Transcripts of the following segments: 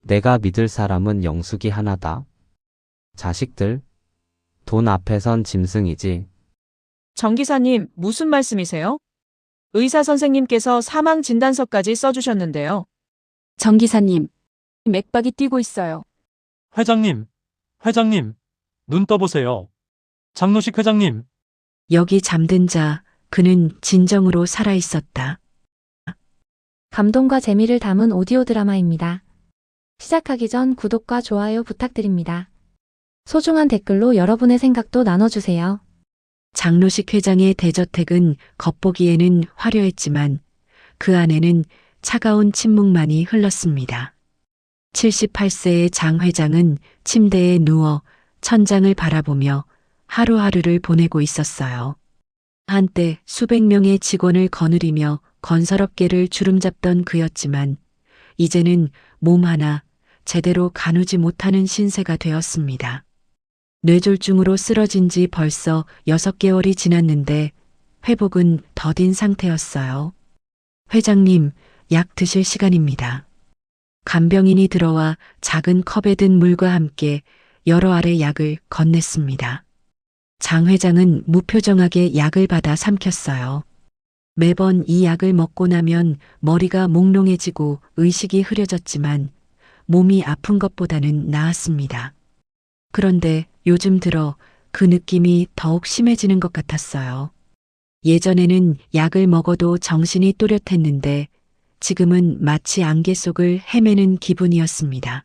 내가 믿을 사람은 영숙이 하나다. 자식들, 돈 앞에선 짐승이지. 정 기사님, 무슨 말씀이세요? 의사 선생님께서 사망 진단서까지 써주셨는데요. 정 기사님, 맥박이 뛰고 있어요. 회장님, 눈 떠보세요. 장노식 회장님. 여기 잠든 자, 그는 진정으로 살아있었다. 감동과 재미를 담은 오디오 드라마입니다. 시작하기 전 구독과 좋아요 부탁드립니다. 소중한 댓글로 여러분의 생각도 나눠주세요. 장로식 회장의 대저택은 겉보기에는 화려했지만 그 안에는 차가운 침묵만이 흘렀습니다. 78세의 장 회장은 침대에 누워 천장을 바라보며 하루하루를 보내고 있었어요. 한때 수백 명의 직원을 거느리며 건설업계를 주름잡던 그였지만 이제는 몸 하나 제대로 가누지 못하는 신세가 되었습니다. 뇌졸중으로 쓰러진 지 벌써 6개월이 지났는데 회복은 더딘 상태였어요. 회장님, 약 드실 시간입니다. 간병인이 들어와 작은 컵에 든 물과 함께 여러 알의 약을 건넸습니다. 장 회장은 무표정하게 약을 받아 삼켰어요. 매번 이 약을 먹고 나면 머리가 몽롱해지고 의식이 흐려졌지만 몸이 아픈 것보다는 나았습니다. 그런데 요즘 들어 그 느낌이 더욱 심해지는 것 같았어요. 예전에는 약을 먹어도 정신이 또렷했는데 지금은 마치 안개 속을 헤매는 기분이었습니다.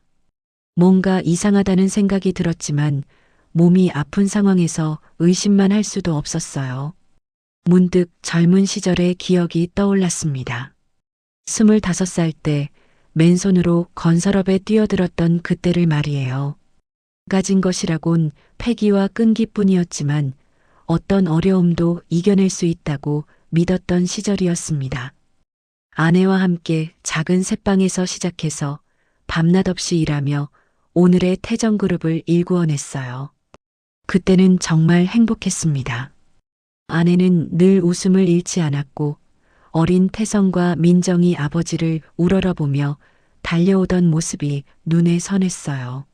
뭔가 이상하다는 생각이 들었지만 몸이 아픈 상황에서 의심만 할 수도 없었어요. 문득 젊은 시절의 기억이 떠올랐습니다. 25살 때 맨손으로 건설업에 뛰어들었던 그때를 말이에요. 가진 것이라곤 패기와 끈기뿐이었지만 어떤 어려움도 이겨낼 수 있다고 믿었던 시절이었습니다. 아내와 함께 작은 새방에서 시작해서 밤낮 없이 일하며 오늘의 태정그룹을 일구어냈어요. 그때는 정말 행복했습니다. 아내는 늘 웃음을 잃지 않았고 어린 태성과 민정이 아버지를 우러러보며 달려오던 모습이 눈에 선했어요.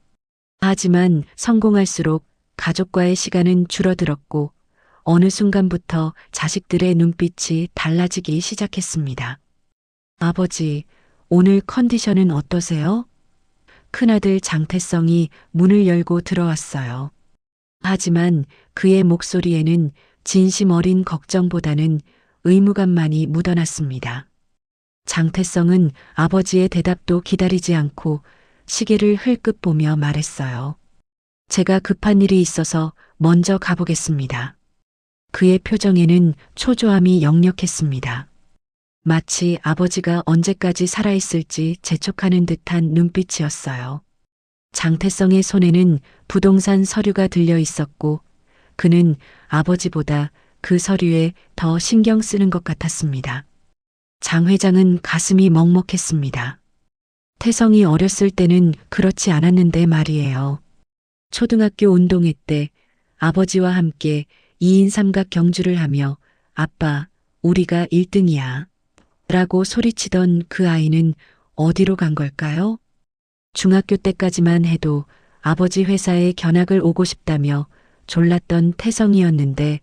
하지만 성공할수록 가족과의 시간은 줄어들었고 어느 순간부터 자식들의 눈빛이 달라지기 시작했습니다. 아버지, 오늘 컨디션은 어떠세요? 큰아들 장태성이 문을 열고 들어왔어요. 하지만 그의 목소리에는 진심 어린 걱정보다는 의무감만이 묻어났습니다. 장태성은 아버지의 대답도 기다리지 않고 시계를 흘끗 보며 말했어요. 제가 급한 일이 있어서 먼저 가보겠습니다. 그의 표정에는 초조함이 역력했습니다. 마치 아버지가 언제까지 살아있을지 재촉하는 듯한 눈빛이었어요. 장태성의 손에는 부동산 서류가 들려 있었고 그는 아버지보다 그 서류에 더 신경 쓰는 것 같았습니다. 장 회장은 가슴이 먹먹했습니다. 태성이 어렸을 때는 그렇지 않았는데 말이에요. 초등학교 운동회 때 아버지와 함께 2인 삼각 경주를 하며 아빠, 우리가 1등이야. 라고 소리치던 그 아이는 어디로 간 걸까요? 중학교 때까지만 해도 아버지 회사에 견학을 오고 싶다며 졸랐던 태성이었는데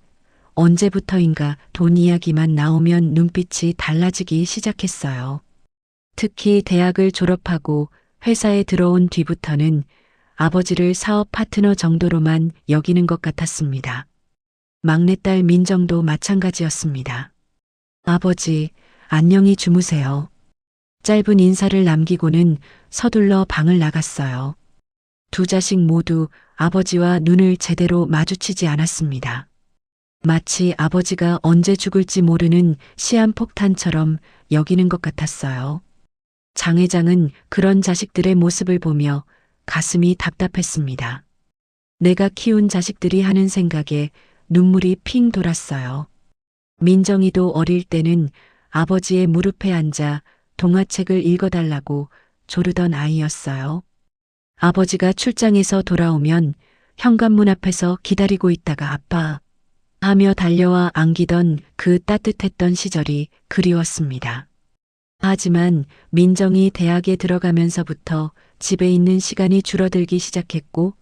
언제부터인가 돈 이야기만 나오면 눈빛이 달라지기 시작했어요. 특히 대학을 졸업하고 회사에 들어온 뒤부터는 아버지를 사업 파트너 정도로만 여기는 것 같았습니다. 막내딸 민정도 마찬가지였습니다. 아버지, 안녕히 주무세요. 짧은 인사를 남기고는 서둘러 방을 나갔어요. 두 자식 모두 아버지와 눈을 제대로 마주치지 않았습니다. 마치 아버지가 언제 죽을지 모르는 시한폭탄처럼 여기는 것 같았어요. 장 회장은 그런 자식들의 모습을 보며 가슴이 답답했습니다. 내가 키운 자식들이 하는 생각에 눈물이 핑 돌았어요. 민정이도 어릴 때는 아버지의 무릎에 앉아 동화책을 읽어달라고 조르던 아이였어요. 아버지가 출장에서 돌아오면 현관문 앞에서 기다리고 있다가 아빠 하며 달려와 안기던 그 따뜻했던 시절이 그리웠습니다. 하지만 민정이 대학에 들어가면서부터 집에 있는 시간이 줄어들기 시작했고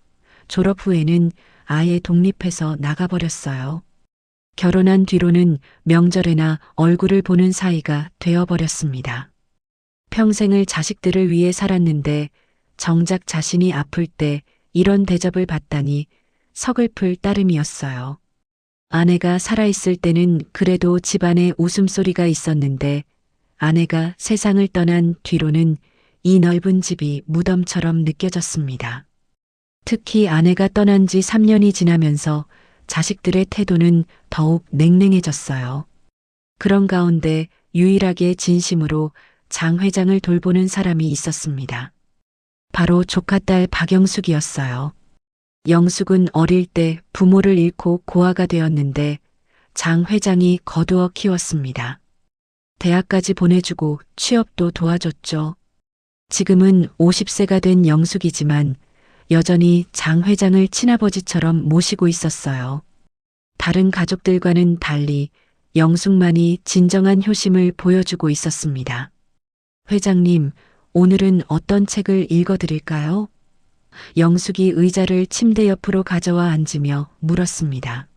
졸업 후에는 아예 독립해서 나가버렸어요. 결혼한 뒤로는 명절에나 얼굴을 보는 사이가 되어버렸습니다. 평생을 자식들을 위해 살았는데 정작 자신이 아플 때 이런 대접을 받다니 서글플 따름이었어요. 아내가 살아있을 때는 그래도 집안에 웃음소리가 있었는데 아내가 세상을 떠난 뒤로는 이 넓은 집이 무덤처럼 느껴졌습니다. 특히 아내가 떠난 지 3년이 지나면서 자식들의 태도는 더욱 냉랭해졌어요. 그런 가운데 유일하게 진심으로 장 회장을 돌보는 사람이 있었습니다. 바로 조카딸 박영숙이었어요. 영숙은 어릴 때 부모를 잃고 고아가 되었는데 장 회장이 거두어 키웠습니다. 대학까지 보내주고 취업도 도와줬죠. 지금은 50세가 된 영숙이지만 여전히 장 회장을 친아버지처럼 모시고 있었어요. 다른 가족들과는 달리 영숙만이 진정한 효심을 보여주고 있었습니다. 회장님, 오늘은 어떤 책을 읽어드릴까요? 영숙이 의자를 침대 옆으로 가져와 앉으며 물었습니다.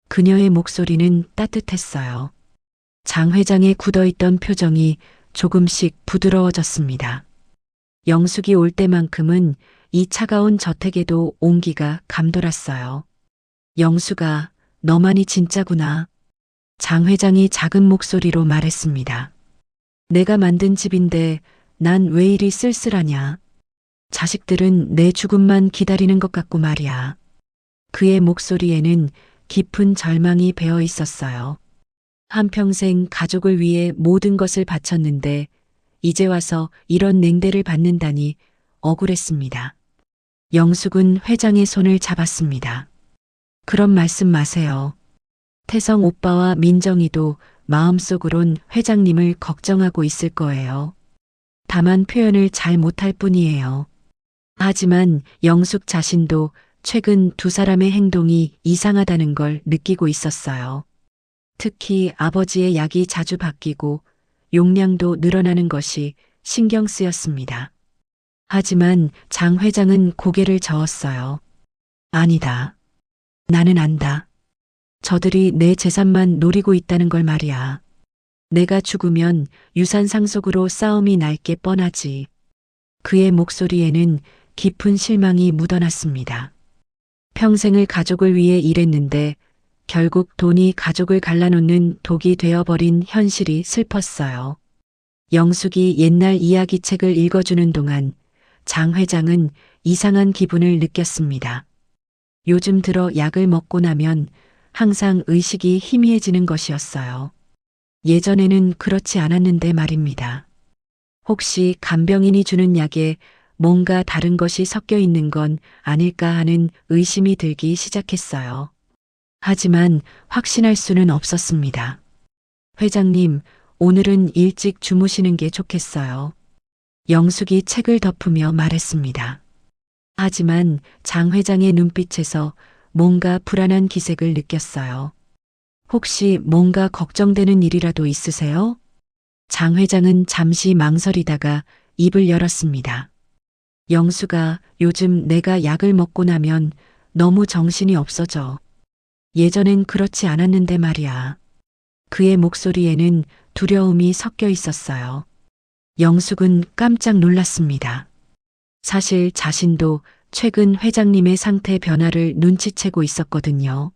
그녀의 목소리는 따뜻했어요. 장 회장의 굳어있던 표정이 조금씩 부드러워졌습니다. 영숙이 올 때만큼은 이 차가운 저택에도 온기가 감돌았어요. 영숙아, 너만이 진짜구나. 장 회장이 작은 목소리로 말했습니다. 내가 만든 집인데 난 왜 이리 쓸쓸하냐. 자식들은 내 죽음만 기다리는 것 같고 말이야. 그의 목소리에는 깊은 절망이 배어 있었어요. 한평생 가족을 위해 모든 것을 바쳤는데 이제 와서 이런 냉대를 받는다니 억울했습니다. 영숙은 회장의 손을 잡았습니다. 그런 말씀 마세요. 태성 오빠와 민정이도 마음속으론 회장님을 걱정하고 있을 거예요. 다만 표현을 잘 못할 뿐이에요. 하지만 영숙 자신도 최근 두 사람의 행동이 이상하다는 걸 느끼고 있었어요. 특히 아버지의 약이 자주 바뀌고 용량도 늘어나는 것이 신경 쓰였습니다. 하지만 장 회장은 고개를 저었어요. 아니다. 나는 안다. 저들이 내 재산만 노리고 있다는 걸 말이야. 내가 죽으면 유산 상속으로 싸움이 날 게 뻔하지. 그의 목소리에는 깊은 실망이 묻어났습니다. 평생을 가족을 위해 일했는데 결국 돈이 가족을 갈라놓는 독이 되어버린 현실이 슬펐어요. 영숙이 옛날 이야기책을 읽어주는 동안 장 회장은 이상한 기분을 느꼈습니다. 요즘 들어 약을 먹고 나면 항상 의식이 희미해지는 것이었어요. 예전에는 그렇지 않았는데 말입니다. 혹시 간병인이 주는 약에 뭔가 다른 것이 섞여 있는 건 아닐까 하는 의심이 들기 시작했어요. 하지만 확신할 수는 없었습니다. 회장님, 오늘은 일찍 주무시는 게 좋겠어요. 영숙이 책을 덮으며 말했습니다. 하지만 장 회장의 눈빛에서 뭔가 불안한 기색을 느꼈어요. 혹시 뭔가 걱정되는 일이라도 있으세요? 장 회장은 잠시 망설이다가 입을 열었습니다. 영수가 요즘 내가 약을 먹고 나면 너무 정신이 없어져. 예전엔 그렇지 않았는데 말이야. 그의 목소리에는 두려움이 섞여 있었어요. 영숙은 깜짝 놀랐습니다. 사실 자신도 최근 회장님의 상태 변화를 눈치채고 있었거든요.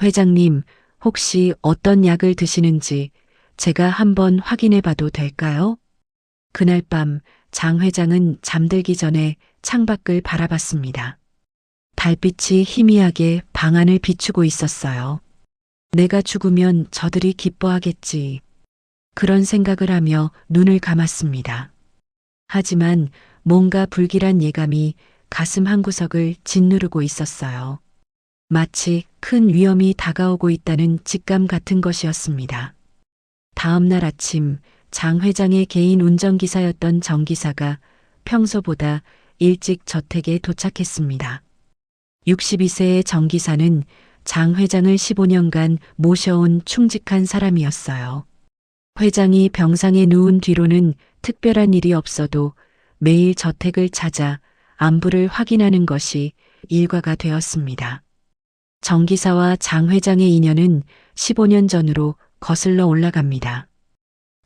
회장님, 혹시 어떤 약을 드시는지 제가 한번 확인해 봐도 될까요? 그날 밤 장 회장은 잠들기 전에 창밖을 바라봤습니다. 달빛이 희미하게 방 안을 비추고 있었어요. 내가 죽으면 저들이 기뻐하겠지. 그런 생각을 하며 눈을 감았습니다. 하지만 뭔가 불길한 예감이 가슴 한구석을 짓누르고 있었어요. 마치 큰 위험이 다가오고 있다는 직감 같은 것이었습니다. 다음 날 아침 장 회장의 개인 운전기사였던 정 기사가 평소보다 일찍 저택에 도착했습니다. 62세의 정 기사는 장 회장을 15년간 모셔온 충직한 사람이었어요. 회장이 병상에 누운 뒤로는 특별한 일이 없어도 매일 저택을 찾아 안부를 확인하는 것이 일과가 되었습니다. 정 기사와 장 회장의 인연은 15년 전으로 거슬러 올라갑니다.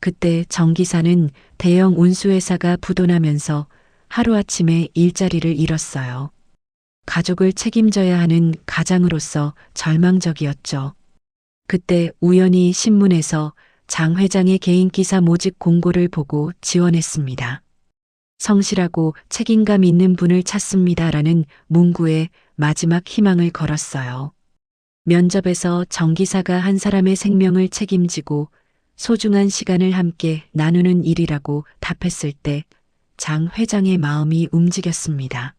그때 정 기사는 대형 운수회사가 부도나면서 하루아침에 일자리를 잃었어요. 가족을 책임져야 하는 가장으로서 절망적이었죠. 그때 우연히 신문에서 장 회장의 개인 기사 모집 공고를 보고 지원했습니다. 성실하고 책임감 있는 분을 찾습니다라는 문구에 마지막 희망을 걸었어요. 면접에서 정 기사가 한 사람의 생명을 책임지고 소중한 시간을 함께 나누는 일이라고 답했을 때 장 회장의 마음이 움직였습니다.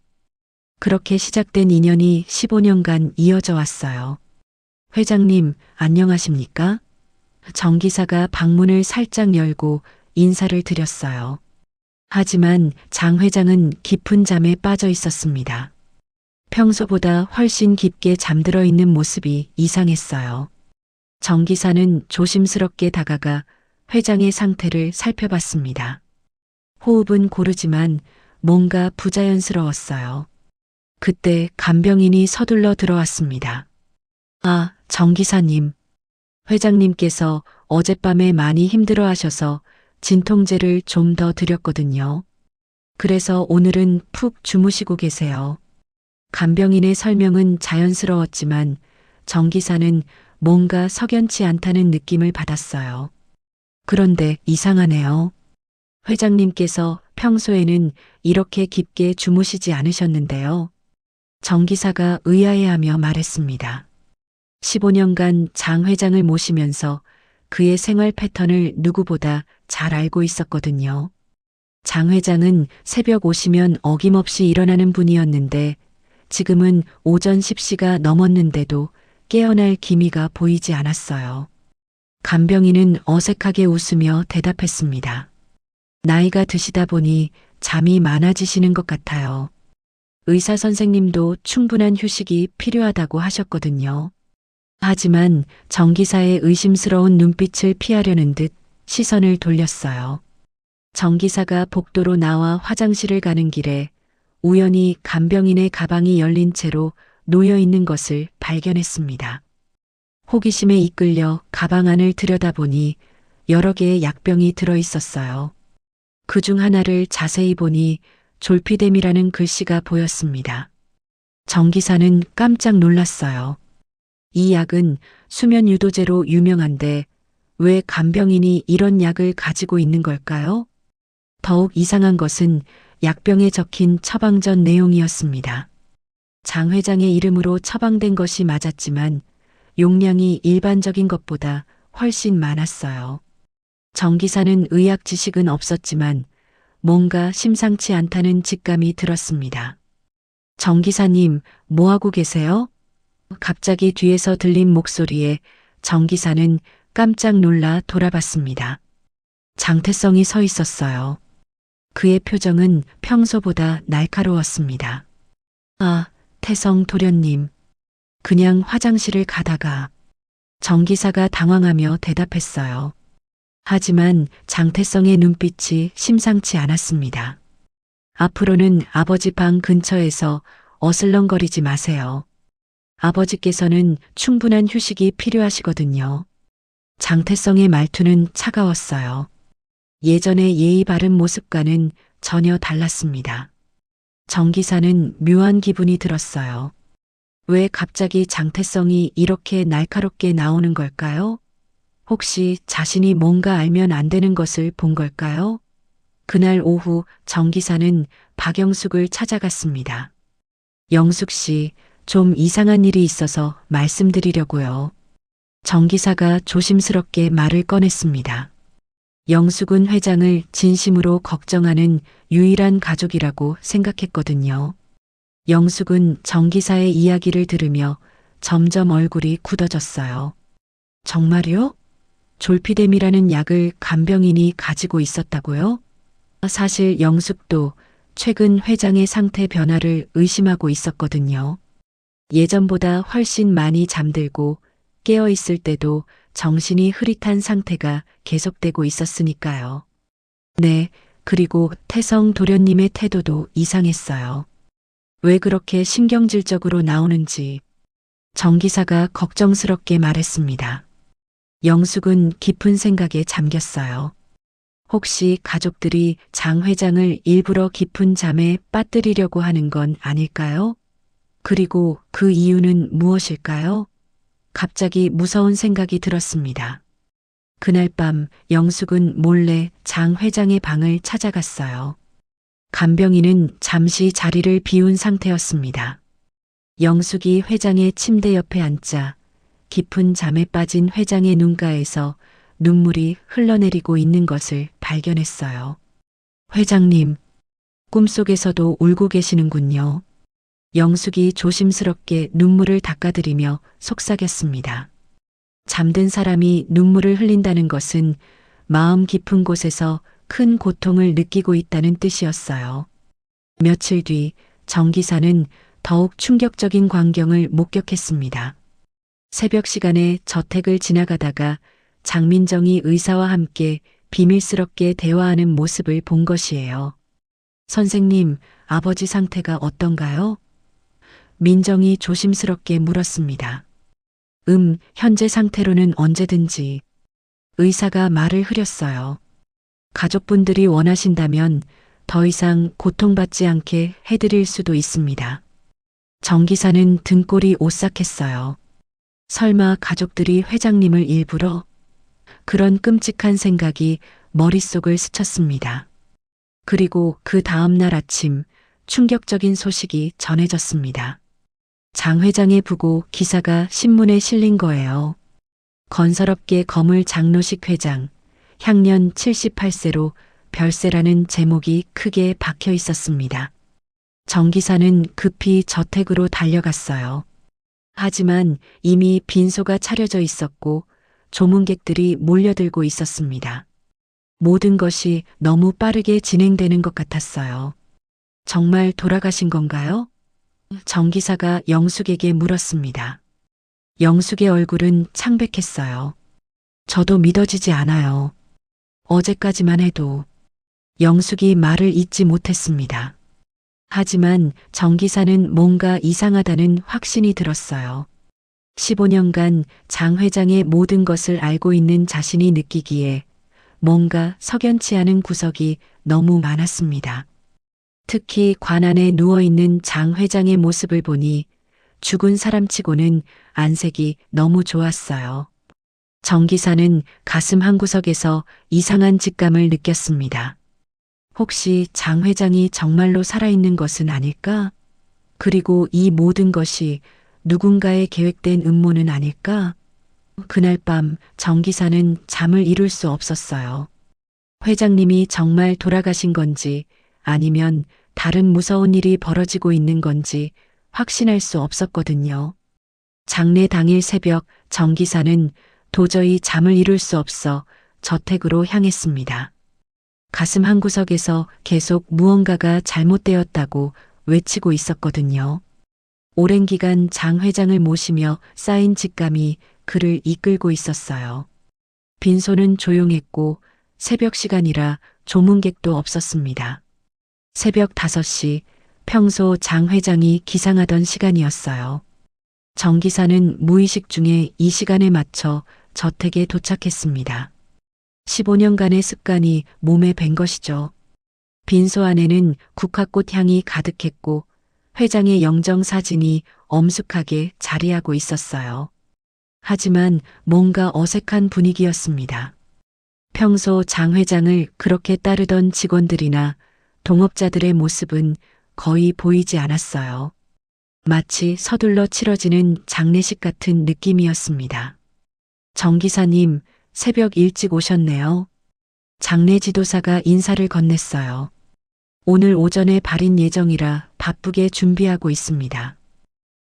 그렇게 시작된 인연이 15년간 이어져 왔어요. 회장님, 안녕하십니까? 정 기사가 방문을 살짝 열고 인사를 드렸어요. 하지만 장 회장은 깊은 잠에 빠져 있었습니다. 평소보다 훨씬 깊게 잠들어 있는 모습이 이상했어요. 정 기사는 조심스럽게 다가가 회장의 상태를 살펴봤습니다. 호흡은 고르지만 뭔가 부자연스러웠어요. 그때 간병인이 서둘러 들어왔습니다. 아, 정 기사님. 회장님께서 어젯밤에 많이 힘들어 하셔서 진통제를 좀 더 드렸거든요. 그래서 오늘은 푹 주무시고 계세요. 간병인의 설명은 자연스러웠지만 정 기사는 뭔가 석연치 않다는 느낌을 받았어요. 그런데 이상하네요. 회장님께서 평소에는 이렇게 깊게 주무시지 않으셨는데요. 정 기사가 의아해하며 말했습니다. 15년간 장 회장을 모시면서 그의 생활 패턴을 누구보다 잘 알고 있었거든요. 장 회장은 새벽 오시면 어김없이 일어나는 분이었는데 지금은 오전 10시가 넘었는데도 깨어날 기미가 보이지 않았어요. 간병인은 어색하게 웃으며 대답했습니다. 나이가 드시다 보니 잠이 많아지시는 것 같아요. 의사 선생님도 충분한 휴식이 필요하다고 하셨거든요. 하지만 정 기사의 의심스러운 눈빛을 피하려는 듯 시선을 돌렸어요. 정 기사가 복도로 나와 화장실을 가는 길에 우연히 간병인의 가방이 열린 채로 놓여 있는 것을 발견했습니다. 호기심에 이끌려 가방 안을 들여다보니 여러 개의 약병이 들어 있었어요. 그중 하나를 자세히 보니 졸피뎀이라는 글씨가 보였습니다. 정 기사는 깜짝 놀랐어요. 이 약은 수면 유도제로 유명한데 왜 간병인이 이런 약을 가지고 있는 걸까요? 더욱 이상한 것은 약병에 적힌 처방전 내용이었습니다. 장 회장의 이름으로 처방된 것이 맞았지만 용량이 일반적인 것보다 훨씬 많았어요. 정 기사는 의학 지식은 없었지만 뭔가 심상치 않다는 직감이 들었습니다. 정 기사님, 뭐하고 계세요? 갑자기 뒤에서 들린 목소리에 정 기사는 깜짝 놀라 돌아봤습니다. 장태성이 서 있었어요. 그의 표정은 평소보다 날카로웠습니다. 아, 태성 도련님. 그냥 화장실을 가다가. 정 기사가 당황하며 대답했어요. 하지만 장태성의 눈빛이 심상치 않았습니다. 앞으로는 아버지 방 근처에서 어슬렁거리지 마세요. 아버지께서는 충분한 휴식이 필요하시거든요. 장태성의 말투는 차가웠어요. 예전의 예의 바른 모습과는 전혀 달랐습니다. 정 기사는 묘한 기분이 들었어요. 왜 갑자기 장태성이 이렇게 날카롭게 나오는 걸까요? 혹시 자신이 뭔가 알면 안 되는 것을 본 걸까요? 그날 오후 정 기사는 박영숙을 찾아갔습니다. 영숙 씨, 좀 이상한 일이 있어서 말씀드리려고요. 정 기사가 조심스럽게 말을 꺼냈습니다. 영숙은 회장을 진심으로 걱정하는 유일한 가족이라고 생각했거든요. 영숙은 정 기사의 이야기를 들으며 점점 얼굴이 굳어졌어요. 정말요? 졸피뎀이라는 약을 간병인이 가지고 있었다고요? 사실 영숙도 최근 회장의 상태 변화를 의심하고 있었거든요. 예전보다 훨씬 많이 잠들고 깨어 있을 때도 정신이 흐릿한 상태가 계속되고 있었으니까요. 네, 그리고 태성 도련님의 태도도 이상했어요. 왜 그렇게 신경질적으로 나오는지 정 기사가 걱정스럽게 말했습니다. 영숙은 깊은 생각에 잠겼어요. 혹시 가족들이 장 회장을 일부러 깊은 잠에 빠뜨리려고 하는 건 아닐까요? 그리고 그 이유는 무엇일까요? 갑자기 무서운 생각이 들었습니다. 그날 밤 영숙은 몰래 장 회장의 방을 찾아갔어요. 간병인은 잠시 자리를 비운 상태였습니다. 영숙이 회장의 침대 옆에 앉자 깊은 잠에 빠진 회장의 눈가에서 눈물이 흘러내리고 있는 것을 발견했어요. 회장님, 꿈속에서도 울고 계시는군요. 영숙이 조심스럽게 눈물을 닦아드리며 속삭였습니다. 잠든 사람이 눈물을 흘린다는 것은 마음 깊은 곳에서 큰 고통을 느끼고 있다는 뜻이었어요. 며칠 뒤 정 기사는 더욱 충격적인 광경을 목격했습니다. 새벽 시간에 저택을 지나가다가 장민정이 의사와 함께 비밀스럽게 대화하는 모습을 본 것이에요. 선생님, 아버지 상태가 어떤가요? 민정이 조심스럽게 물었습니다. 현재 상태로는 언제든지. 의사가 말을 흐렸어요. 가족분들이 원하신다면 더 이상 고통받지 않게 해드릴 수도 있습니다. 정 기사는 등골이 오싹했어요. 설마 가족들이 회장님을 일부러? 그런 끔찍한 생각이 머릿속을 스쳤습니다. 그리고 그 다음날 아침 충격적인 소식이 전해졌습니다. 장 회장의 부고 기사가 신문에 실린 거예요. 건설업계 거물 장로식 회장, 향년 78세로 별세라는 제목이 크게 박혀 있었습니다. 정 기사는 급히 저택으로 달려갔어요. 하지만 이미 빈소가 차려져 있었고 조문객들이 몰려들고 있었습니다. 모든 것이 너무 빠르게 진행되는 것 같았어요. 정말 돌아가신 건가요? 정 기사가 영숙에게 물었습니다. 영숙의 얼굴은 창백했어요. 저도 믿어지지 않아요. 어제까지만 해도 영숙이 말을 잇지 못했습니다. 하지만 정 기사는 뭔가 이상하다는 확신이 들었어요. 15년간 장 회장의 모든 것을 알고 있는 자신이 느끼기에 뭔가 석연치 않은 구석이 너무 많았습니다. 특히 관 안에 누워있는 장 회장의 모습을 보니 죽은 사람치고는 안색이 너무 좋았어요. 정 기사는 가슴 한구석에서 이상한 직감을 느꼈습니다. 혹시 장 회장이 정말로 살아있는 것은 아닐까? 그리고 이 모든 것이 누군가의 계획된 음모는 아닐까? 그날 밤 정 기사는 잠을 이룰 수 없었어요. 회장님이 정말 돌아가신 건지 아니면 다른 무서운 일이 벌어지고 있는 건지 확신할 수 없었거든요. 장례 당일 새벽 정 기사는 도저히 잠을 이룰 수 없어 저택으로 향했습니다. 가슴 한구석에서 계속 무언가가 잘못되었다고 외치고 있었거든요. 오랜 기간 장 회장을 모시며 쌓인 직감이 그를 이끌고 있었어요. 빈소는 조용했고 새벽 시간이라 조문객도 없었습니다. 새벽 5시, 평소 장 회장이 기상하던 시간이었어요. 정 기사는 무의식 중에 이 시간에 맞춰 저택에 도착했습니다. 15년간의 습관이 몸에 밴 것이죠. 빈소 안에는 국화꽃 향이 가득했고 회장의 영정 사진이 엄숙하게 자리하고 있었어요. 하지만 뭔가 어색한 분위기였습니다. 평소 장 회장을 그렇게 따르던 직원들이나 동업자들의 모습은 거의 보이지 않았어요. 마치 서둘러 치러지는 장례식 같은 느낌이었습니다. 정 기사님, 새벽 일찍 오셨네요. 장례 지도사가 인사를 건넸어요. 오늘 오전에 발인 예정이라 바쁘게 준비하고 있습니다.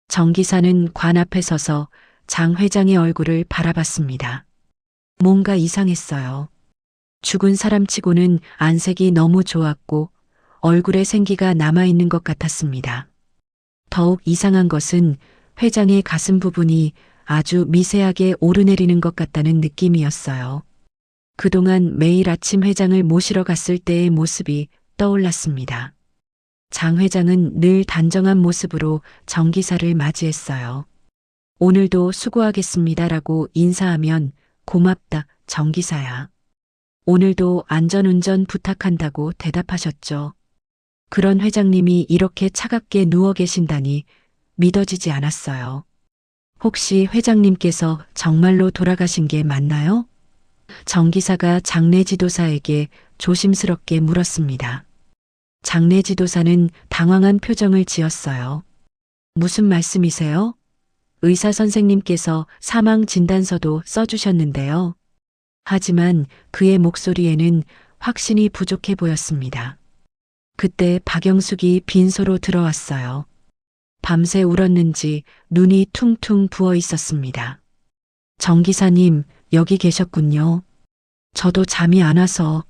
정 기사는 관 앞에 서서 장 회장의 얼굴을 바라봤습니다. 뭔가 이상했어요. 죽은 사람치고는 안색이 너무 좋았고 얼굴에 생기가 남아있는 것 같았습니다. 더욱 이상한 것은 회장의 가슴 부분이 아주 미세하게 오르내리는 것 같다는 느낌이었어요. 그동안 매일 아침 회장을 모시러 갔을 때의 모습이 떠올랐습니다. 장 회장은 늘 단정한 모습으로 정 기사를 맞이했어요. 오늘도 수고하겠습니다라고 인사하면 고맙다, 정 기사야. 오늘도 안전운전 부탁한다고 대답하셨죠. 그런 회장님이 이렇게 차갑게 누워 계신다니 믿어지지 않았어요. 혹시 회장님께서 정말로 돌아가신 게 맞나요? 정 기사가 장례 지도사에게 조심스럽게 물었습니다. 장례 지도사는 당황한 표정을 지었어요. 무슨 말씀이세요? 의사 선생님께서 사망 진단서도 써주셨는데요. 하지만 그의 목소리에는 확신이 부족해 보였습니다. 그때 박영숙이 빈소로 들어왔어요. 밤새 울었는지 눈이 퉁퉁 부어 있었습니다. 정 기사님, 여기 계셨군요. 저도 잠이 안 와서.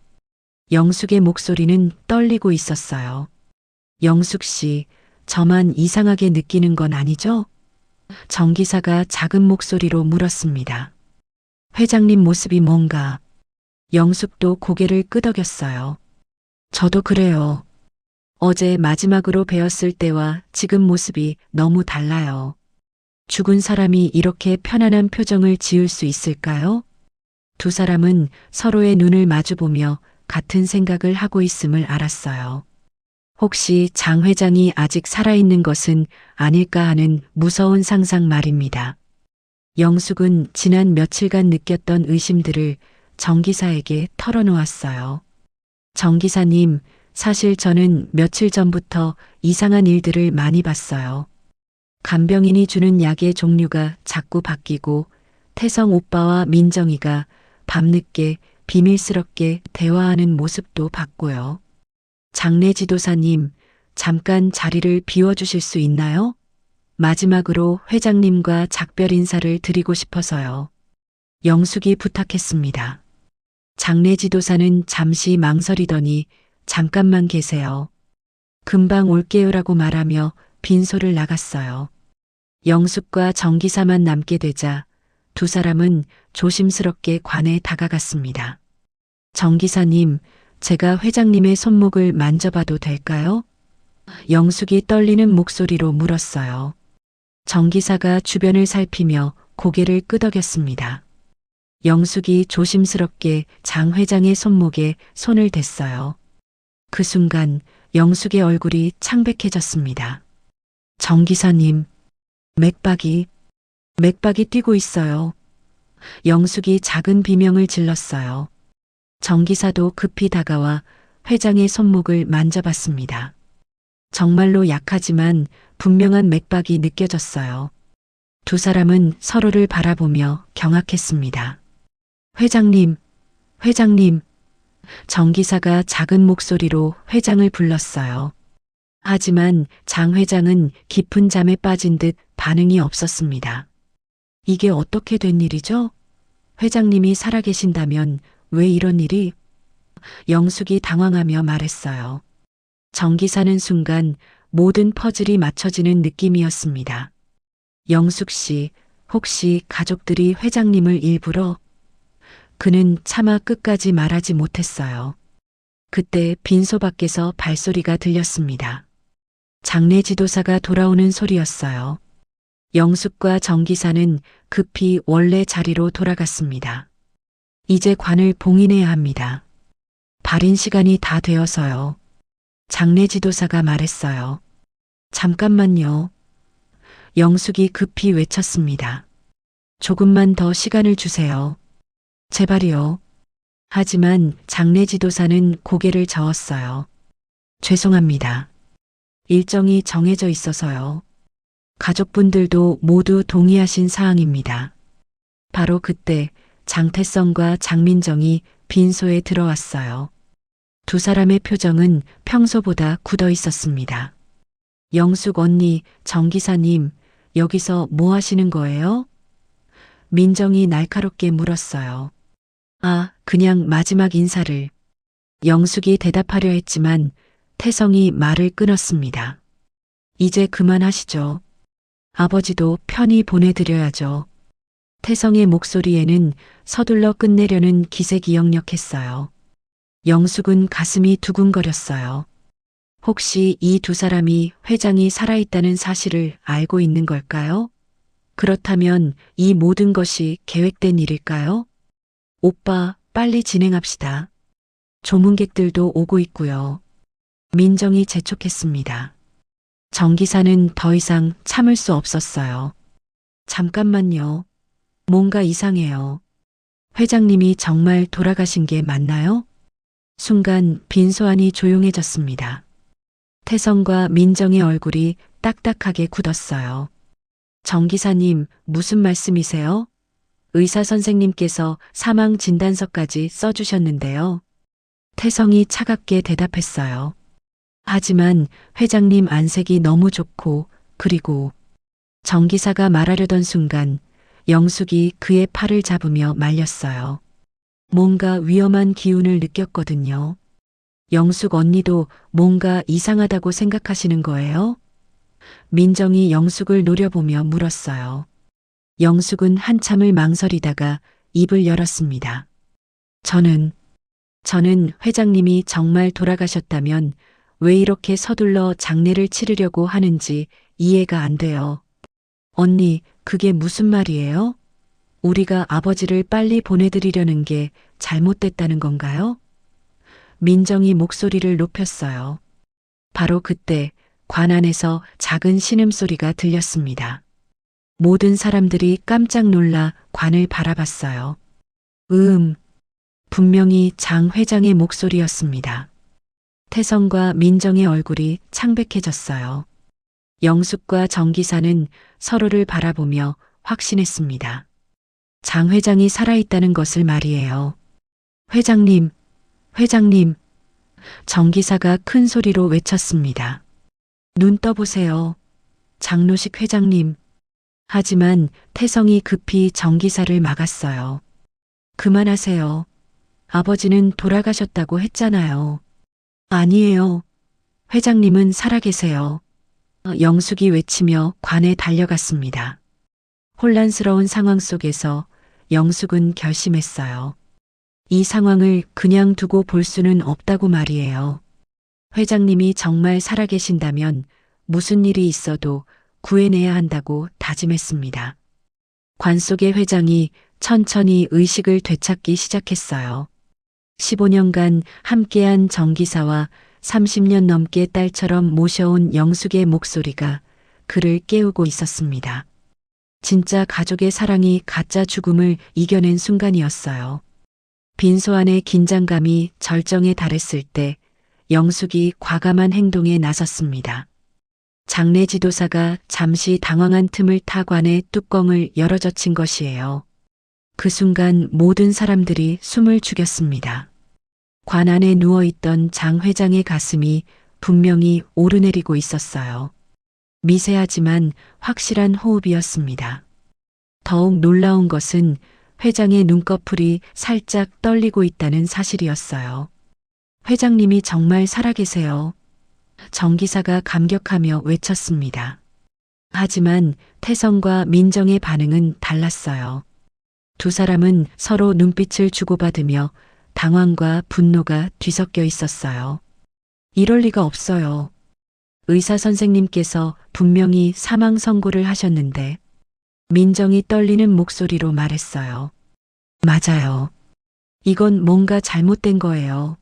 영숙의 목소리는 떨리고 있었어요. 영숙 씨, 저만 이상하게 느끼는 건 아니죠? 정 기사가 작은 목소리로 물었습니다. 회장님 모습이 뭔가. 영숙도 고개를 끄덕였어요. 저도 그래요. 어제 마지막으로 뵈었을 때와 지금 모습이 너무 달라요. 죽은 사람이 이렇게 편안한 표정을 지을 수 있을까요? 두 사람은 서로의 눈을 마주보며 같은 생각을 하고 있음을 알았어요. 혹시 장 회장이 아직 살아있는 것은 아닐까 하는 무서운 상상 말입니다. 영숙은 지난 며칠간 느꼈던 의심들을 정 기사에게 털어놓았어요. 정 기사님, 사실 저는 며칠 전부터 이상한 일들을 많이 봤어요. 간병인이 주는 약의 종류가 자꾸 바뀌고 태성 오빠와 민정이가 밤늦게 비밀스럽게 대화하는 모습도 봤고요. 장례 지도사님, 잠깐 자리를 비워주실 수 있나요? 마지막으로 회장님과 작별 인사를 드리고 싶어서요. 영숙이 부탁했습니다. 장례 지도사는 잠시 망설이더니 잠깐만 계세요. 금방 올게요라고 말하며 빈소를 나갔어요. 영숙과 정 기사만 남게 되자 두 사람은 조심스럽게 관에 다가갔습니다. 정 기사님, 제가 회장님의 손목을 만져봐도 될까요? 영숙이 떨리는 목소리로 물었어요. 정 기사가 주변을 살피며 고개를 끄덕였습니다. 영숙이 조심스럽게 장 회장의 손목에 손을 댔어요. 그 순간 영숙의 얼굴이 창백해졌습니다. 정 기사님, 맥박이 뛰고 있어요. 영숙이 작은 비명을 질렀어요. 정 기사도 급히 다가와 회장의 손목을 만져봤습니다. 정말로 약하지만 분명한 맥박이 느껴졌어요. 두 사람은 서로를 바라보며 경악했습니다. 회장님, 회장님. 정 기사가 작은 목소리로 회장을 불렀어요. 하지만 장 회장은 깊은 잠에 빠진 듯 반응이 없었습니다. 이게 어떻게 된 일이죠? 회장님이 살아계신다면 왜 이런 일이? 영숙이 당황하며 말했어요. 정 기사는 순간 모든 퍼즐이 맞춰지는 느낌이었습니다. 영숙 씨, 혹시 가족들이 회장님을 일부러? 그는 차마 끝까지 말하지 못했어요. 그때 빈소 밖에서 발소리가 들렸습니다. 장례 지도사가 돌아오는 소리였어요. 영숙과 정 기사는 급히 원래 자리로 돌아갔습니다. 이제 관을 봉인해야 합니다. 발인 시간이 다 되어서요. 장례 지도사가 말했어요. 잠깐만요. 영숙이 급히 외쳤습니다. 조금만 더 시간을 주세요. 제발이요. 하지만 장례 지도사는 고개를 저었어요. 죄송합니다. 일정이 정해져 있어서요. 가족분들도 모두 동의하신 사항입니다. 바로 그때 장태성과 장민정이 빈소에 들어왔어요. 두 사람의 표정은 평소보다 굳어 있었습니다. 영숙 언니, 정 기사님, 여기서 뭐 하시는 거예요? 민정이 날카롭게 물었어요. 아, 그냥 마지막 인사를. 영숙이 대답하려 했지만 태성이 말을 끊었습니다. 이제 그만하시죠. 아버지도 편히 보내드려야죠. 태성의 목소리에는 서둘러 끝내려는 기색이 역력했어요. 영숙은 가슴이 두근거렸어요. 혹시 이 두 사람이 회장이 살아있다는 사실을 알고 있는 걸까요? 그렇다면 이 모든 것이 계획된 일일까요? 오빠, 빨리 진행합시다. 조문객들도 오고 있고요. 민정이 재촉했습니다. 정 기사는 더 이상 참을 수 없었어요. 잠깐만요. 뭔가 이상해요. 회장님이 정말 돌아가신 게 맞나요? 순간 빈소안이 조용해졌습니다. 태성과 민정의 얼굴이 딱딱하게 굳었어요. 정 기사님, 무슨 말씀이세요? 의사 선생님께서 사망 진단서까지 써주셨는데요. 태성이 차갑게 대답했어요. 하지만 회장님 안색이 너무 좋고, 그리고 정 기사가 말하려던 순간 영숙이 그의 팔을 잡으며 말렸어요. 뭔가 위험한 기운을 느꼈거든요. 영숙 언니도 뭔가 이상하다고 생각하시는 거예요? 민정이 영숙을 노려보며 물었어요. 영숙은 한참을 망설이다가 입을 열었습니다. 저는 회장님이 정말 돌아가셨다면 왜 이렇게 서둘러 장례를 치르려고 하는지 이해가 안 돼요. 언니, 그게 무슨 말이에요? 우리가 아버지를 빨리 보내드리려는 게 잘못됐다는 건가요? 민정이 목소리를 높였어요. 바로 그때 관 안에서 작은 신음소리가 들렸습니다. 모든 사람들이 깜짝 놀라 관을 바라봤어요. 분명히 장 회장의 목소리였습니다. 태성과 민정의 얼굴이 창백해졌어요. 영숙과 정 기사는 서로를 바라보며 확신했습니다. 장 회장이 살아있다는 것을 말이에요. 회장님. 정 기사가 큰 소리로 외쳤습니다. 눈 떠보세요. 장로식 회장님. 하지만 태성이 급히 정 기사를 막았어요. 그만하세요. 아버지는 돌아가셨다고 했잖아요. 아니에요. 회장님은 살아계세요. 영숙이 외치며 관에 달려갔습니다. 혼란스러운 상황 속에서 영숙은 결심했어요. 이 상황을 그냥 두고 볼 수는 없다고 말이에요. 회장님이 정말 살아계신다면 무슨 일이 있어도 구해내야 한다고 다짐했습니다. 관 속의 회장이 천천히 의식을 되찾기 시작했어요. 15년간 함께한 정 기사와 30년 넘게 딸처럼 모셔온 영숙의 목소리가 그를 깨우고 있었습니다. 진짜 가족의 사랑이 가짜 죽음을 이겨낸 순간이었어요. 빈소 안의 긴장감이 절정에 달했을 때 영숙이 과감한 행동에 나섰습니다. 장례 지도사가 잠시 당황한 틈을 타 관의 뚜껑을 열어젖힌 것이에요. 그 순간 모든 사람들이 숨을 죽였습니다. 관 안에 누워있던 장 회장의 가슴이 분명히 오르내리고 있었어요. 미세하지만 확실한 호흡이었습니다. 더욱 놀라운 것은 회장의 눈꺼풀이 살짝 떨리고 있다는 사실이었어요. 회장님이 정말 살아계세요. 정 기사가 감격하며 외쳤습니다. 하지만 태성과 민정의 반응은 달랐어요. 두 사람은 서로 눈빛을 주고받으며 당황과 분노가 뒤섞여 있었어요. 이럴 리가 없어요. 의사 선생님께서 분명히 사망 선고를 하셨는데 민정이 떨리는 목소리로 말했어요. 맞아요. 이건 뭔가 잘못된 거예요.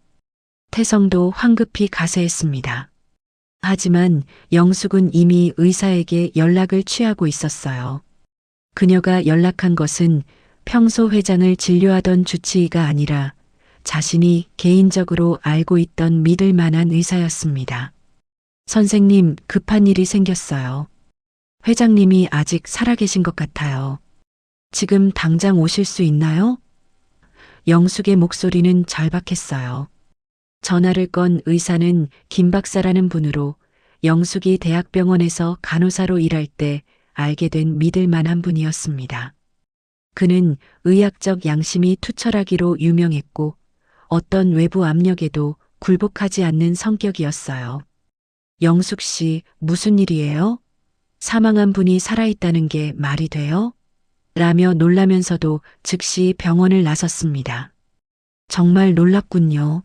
태성도 황급히 가세했습니다. 하지만 영숙은 이미 의사에게 연락을 취하고 있었어요. 그녀가 연락한 것은 평소 회장을 진료하던 주치의가 아니라 자신이 개인적으로 알고 있던 믿을 만한 의사였습니다. 선생님, 급한 일이 생겼어요. 회장님이 아직 살아계신 것 같아요. 지금 당장 오실 수 있나요? 영숙의 목소리는 절박했어요. 전화를 건 의사는 김 박사라는 분으로 영숙이 대학병원에서 간호사로 일할 때 알게 된 믿을 만한 분이었습니다. 그는 의학적 양심이 투철하기로 유명했고 어떤 외부 압력에도 굴복하지 않는 성격이었어요. 영숙 씨, 무슨 일이에요? 사망한 분이 살아있다는 게 말이 돼요? 라며 놀라면서도 즉시 병원을 나섰습니다. 정말 놀랍군요.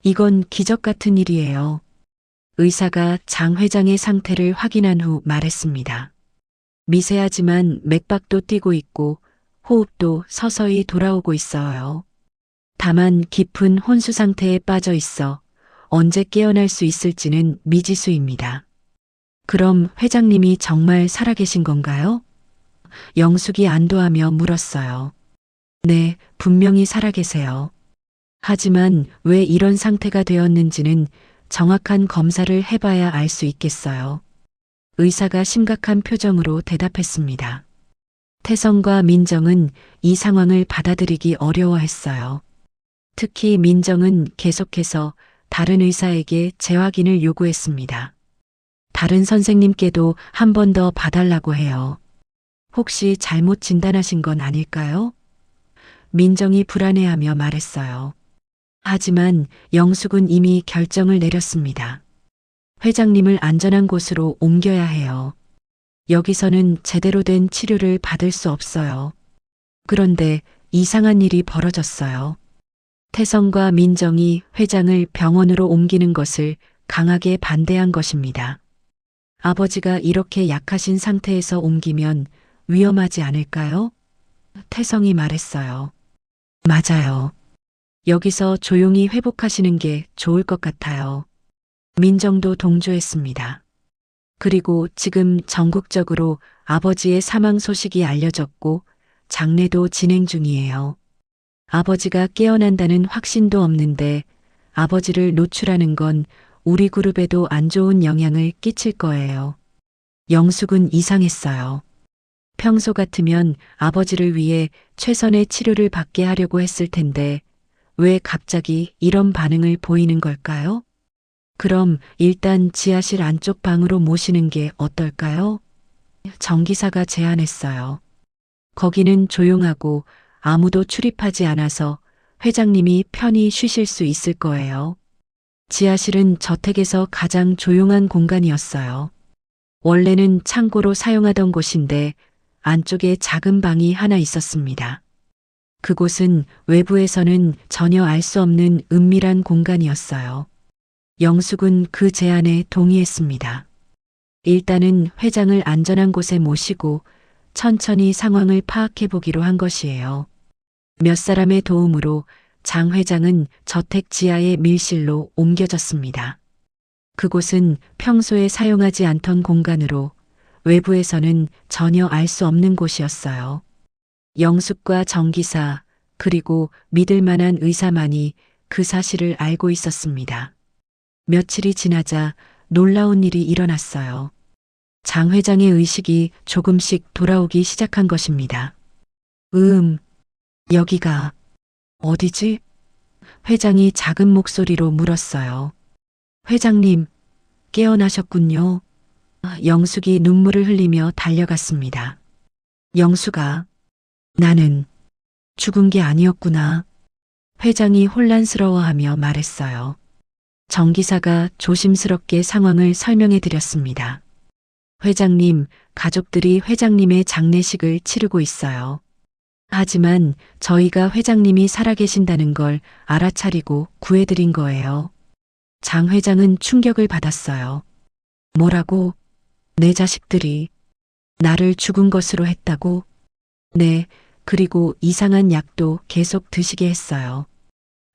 이건 기적 같은 일이에요. 의사가 장 회장의 상태를 확인한 후 말했습니다. 미세하지만 맥박도 뛰고 있고 호흡도 서서히 돌아오고 있어요. 다만 깊은 혼수 상태에 빠져 있어 언제 깨어날 수 있을지는 미지수입니다. 그럼 회장님이 정말 살아계신 건가요? 영숙이 안도하며 물었어요. 네, 분명히 살아계세요. 하지만 왜 이런 상태가 되었는지는 정확한 검사를 해봐야 알 수 있겠어요. 의사가 심각한 표정으로 대답했습니다. 태성과 민정은 이 상황을 받아들이기 어려워했어요. 특히 민정은 계속해서 다른 의사에게 재확인을 요구했습니다. 다른 선생님께도 한 번 더 봐달라고 해요. 혹시 잘못 진단하신 건 아닐까요? 민정이 불안해하며 말했어요. 하지만 영숙은 이미 결정을 내렸습니다. 회장님을 안전한 곳으로 옮겨야 해요. 여기서는 제대로 된 치료를 받을 수 없어요. 그런데 이상한 일이 벌어졌어요. 태성과 민정이 회장을 병원으로 옮기는 것을 강하게 반대한 것입니다. 아버지가 이렇게 약하신 상태에서 옮기면 위험하지 않을까요? 태성이 말했어요. 맞아요. 여기서 조용히 회복하시는 게 좋을 것 같아요. 민정도 동조했습니다. 그리고 지금 전국적으로 아버지의 사망 소식이 알려졌고 장례도 진행 중이에요. 아버지가 깨어난다는 확신도 없는데 아버지를 노출하는 건 우리 그룹에도 안 좋은 영향을 끼칠 거예요. 영숙은 이상했어요. 평소 같으면 아버지를 위해 최선의 치료를 받게 하려고 했을 텐데 왜 갑자기 이런 반응을 보이는 걸까요? 그럼 일단 지하실 안쪽 방으로 모시는 게 어떨까요? 정기사가 제안했어요. 거기는 조용하고 아무도 출입하지 않아서 회장님이 편히 쉬실 수 있을 거예요. 지하실은 저택에서 가장 조용한 공간이었어요. 원래는 창고로 사용하던 곳인데 안쪽에 작은 방이 하나 있었습니다. 그곳은 외부에서는 전혀 알 수 없는 은밀한 공간이었어요. 영숙은 그 제안에 동의했습니다. 일단은 회장을 안전한 곳에 모시고 천천히 상황을 파악해 보기로 한 것이에요. 몇 사람의 도움으로 장 회장은 저택 지하의 밀실로 옮겨졌습니다. 그곳은 평소에 사용하지 않던 공간으로 외부에서는 전혀 알 수 없는 곳이었어요. 영숙과 정기사 그리고 믿을 만한 의사만이 그 사실을 알고 있었습니다. 며칠이 지나자 놀라운 일이 일어났어요. 장 회장의 의식이 조금씩 돌아오기 시작한 것입니다. 여기가 어디지? 회장이 작은 목소리로 물었어요. 회장님, 깨어나셨군요. 영숙이 눈물을 흘리며 달려갔습니다. 영숙아, 나는 죽은 게 아니었구나. 회장이 혼란스러워하며 말했어요. 정기사가 조심스럽게 상황을 설명해 드렸습니다. 회장님, 가족들이 회장님의 장례식을 치르고 있어요. 하지만 저희가 회장님이 살아계신다는 걸 알아차리고 구해드린 거예요. 장 회장은 충격을 받았어요. 뭐라고? 내 자식들이 나를 죽은 것으로 했다고? 네, 그리고 이상한 약도 계속 드시게 했어요.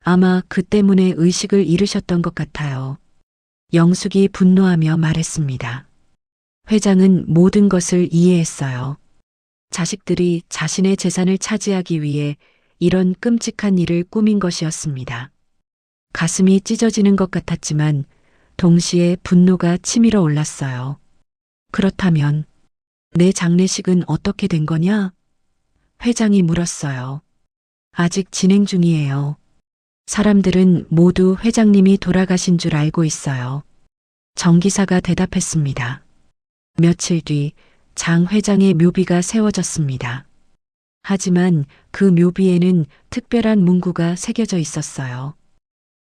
아마 그 때문에 의식을 잃으셨던 것 같아요. 영숙이 분노하며 말했습니다. 회장은 모든 것을 이해했어요. 자식들이 자신의 재산을 차지하기 위해 이런 끔찍한 일을 꾸민 것이었습니다. 가슴이 찢어지는 것 같았지만 동시에 분노가 치밀어 올랐어요. 그렇다면 내 장례식은 어떻게 된 거냐? 회장이 물었어요. 아직 진행 중이에요. 사람들은 모두 회장님이 돌아가신 줄 알고 있어요. 정기사가 대답했습니다. 며칠 뒤 장 회장의 묘비가 세워졌습니다. 하지만 그 묘비에는 특별한 문구가 새겨져 있었어요.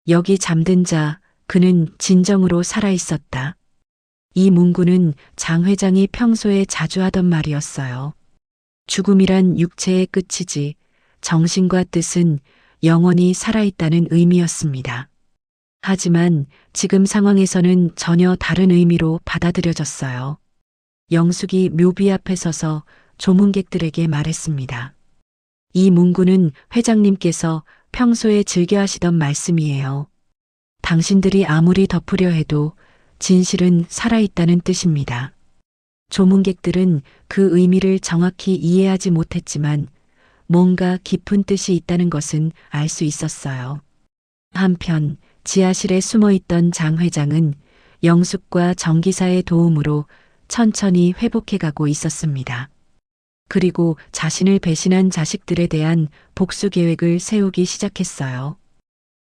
여기 잠든 자, 그는 진정으로 살아 있었다. 이 문구는 장 회장이 평소에 자주 하던 말이었어요. 죽음이란 육체의 끝이지 정신과 뜻은 영원히 살아있다는 의미였습니다. 하지만 지금 상황에서는 전혀 다른 의미로 받아들여졌어요. 영숙이 묘비 앞에 서서 조문객들에게 말했습니다. 이 문구는 회장님께서 평소에 즐겨 하시던 말씀이에요. 당신들이 아무리 덮으려 해도 진실은 살아있다는 뜻입니다. 조문객들은 그 의미를 정확히 이해하지 못했지만 뭔가 깊은 뜻이 있다는 것은 알 수 있었어요. 한편 지하실에 숨어 있던 장 회장은 영숙과 정 기사의 도움으로 천천히 회복해가고 있었습니다. 그리고 자신을 배신한 자식들에 대한 복수 계획을 세우기 시작했어요.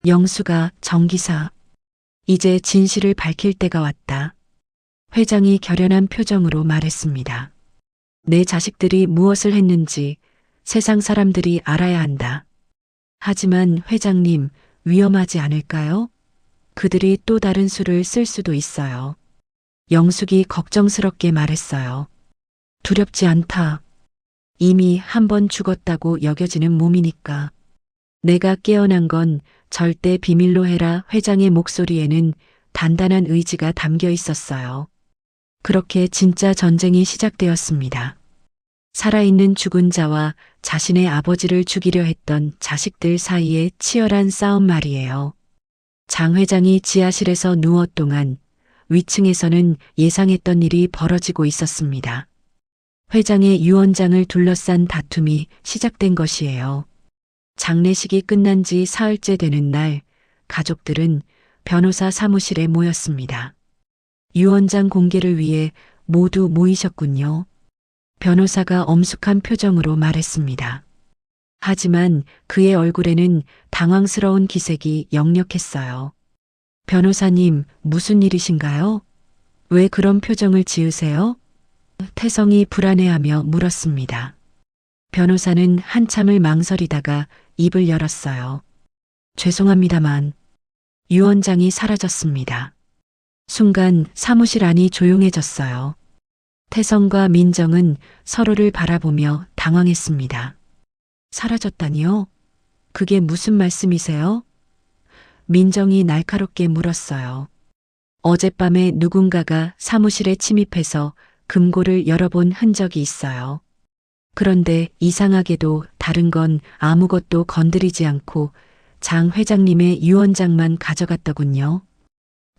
영수가 정 기사, 이제 진실을 밝힐 때가 왔다. 회장이 결연한 표정으로 말했습니다. 내 자식들이 무엇을 했는지 세상 사람들이 알아야 한다. 하지만 회장님, 위험하지 않을까요? 그들이 또 다른 수를 쓸 수도 있어요. 영숙이 걱정스럽게 말했어요. 두렵지 않다. 이미 한 번 죽었다고 여겨지는 몸이니까. 내가 깨어난 건 절대 비밀로 해라. 회장의 목소리에는 단단한 의지가 담겨 있었어요. 그렇게 진짜 전쟁이 시작되었습니다. 살아있는 죽은 자와 자신의 아버지를 죽이려 했던 자식들 사이의 치열한 싸움 말이에요. 장 회장이 지하실에서 누워 동안 위층에서는 예상했던 일이 벌어지고 있었습니다. 회장의 유언장을 둘러싼 다툼이 시작된 것이에요. 장례식이 끝난 지 사흘째 되는 날, 가족들은 변호사 사무실에 모였습니다. 유언장 공개를 위해 모두 모이셨군요. 변호사가 엄숙한 표정으로 말했습니다. 하지만 그의 얼굴에는 당황스러운 기색이 역력했어요. 변호사님, 무슨 일이신가요? 왜 그런 표정을 지으세요? 태성이 불안해하며 물었습니다. 변호사는 한참을 망설이다가 입을 열었어요. 죄송합니다만 유언장이 사라졌습니다. 순간 사무실 안이 조용해졌어요. 태성과 민정은 서로를 바라보며 당황했습니다. 사라졌다니요? 그게 무슨 말씀이세요? 민정이 날카롭게 물었어요. 어젯밤에 누군가가 사무실에 침입해서 금고를 열어본 흔적이 있어요. 그런데 이상하게도 다른 건 아무것도 건드리지 않고 장 회장님의 유언장만 가져갔더군요.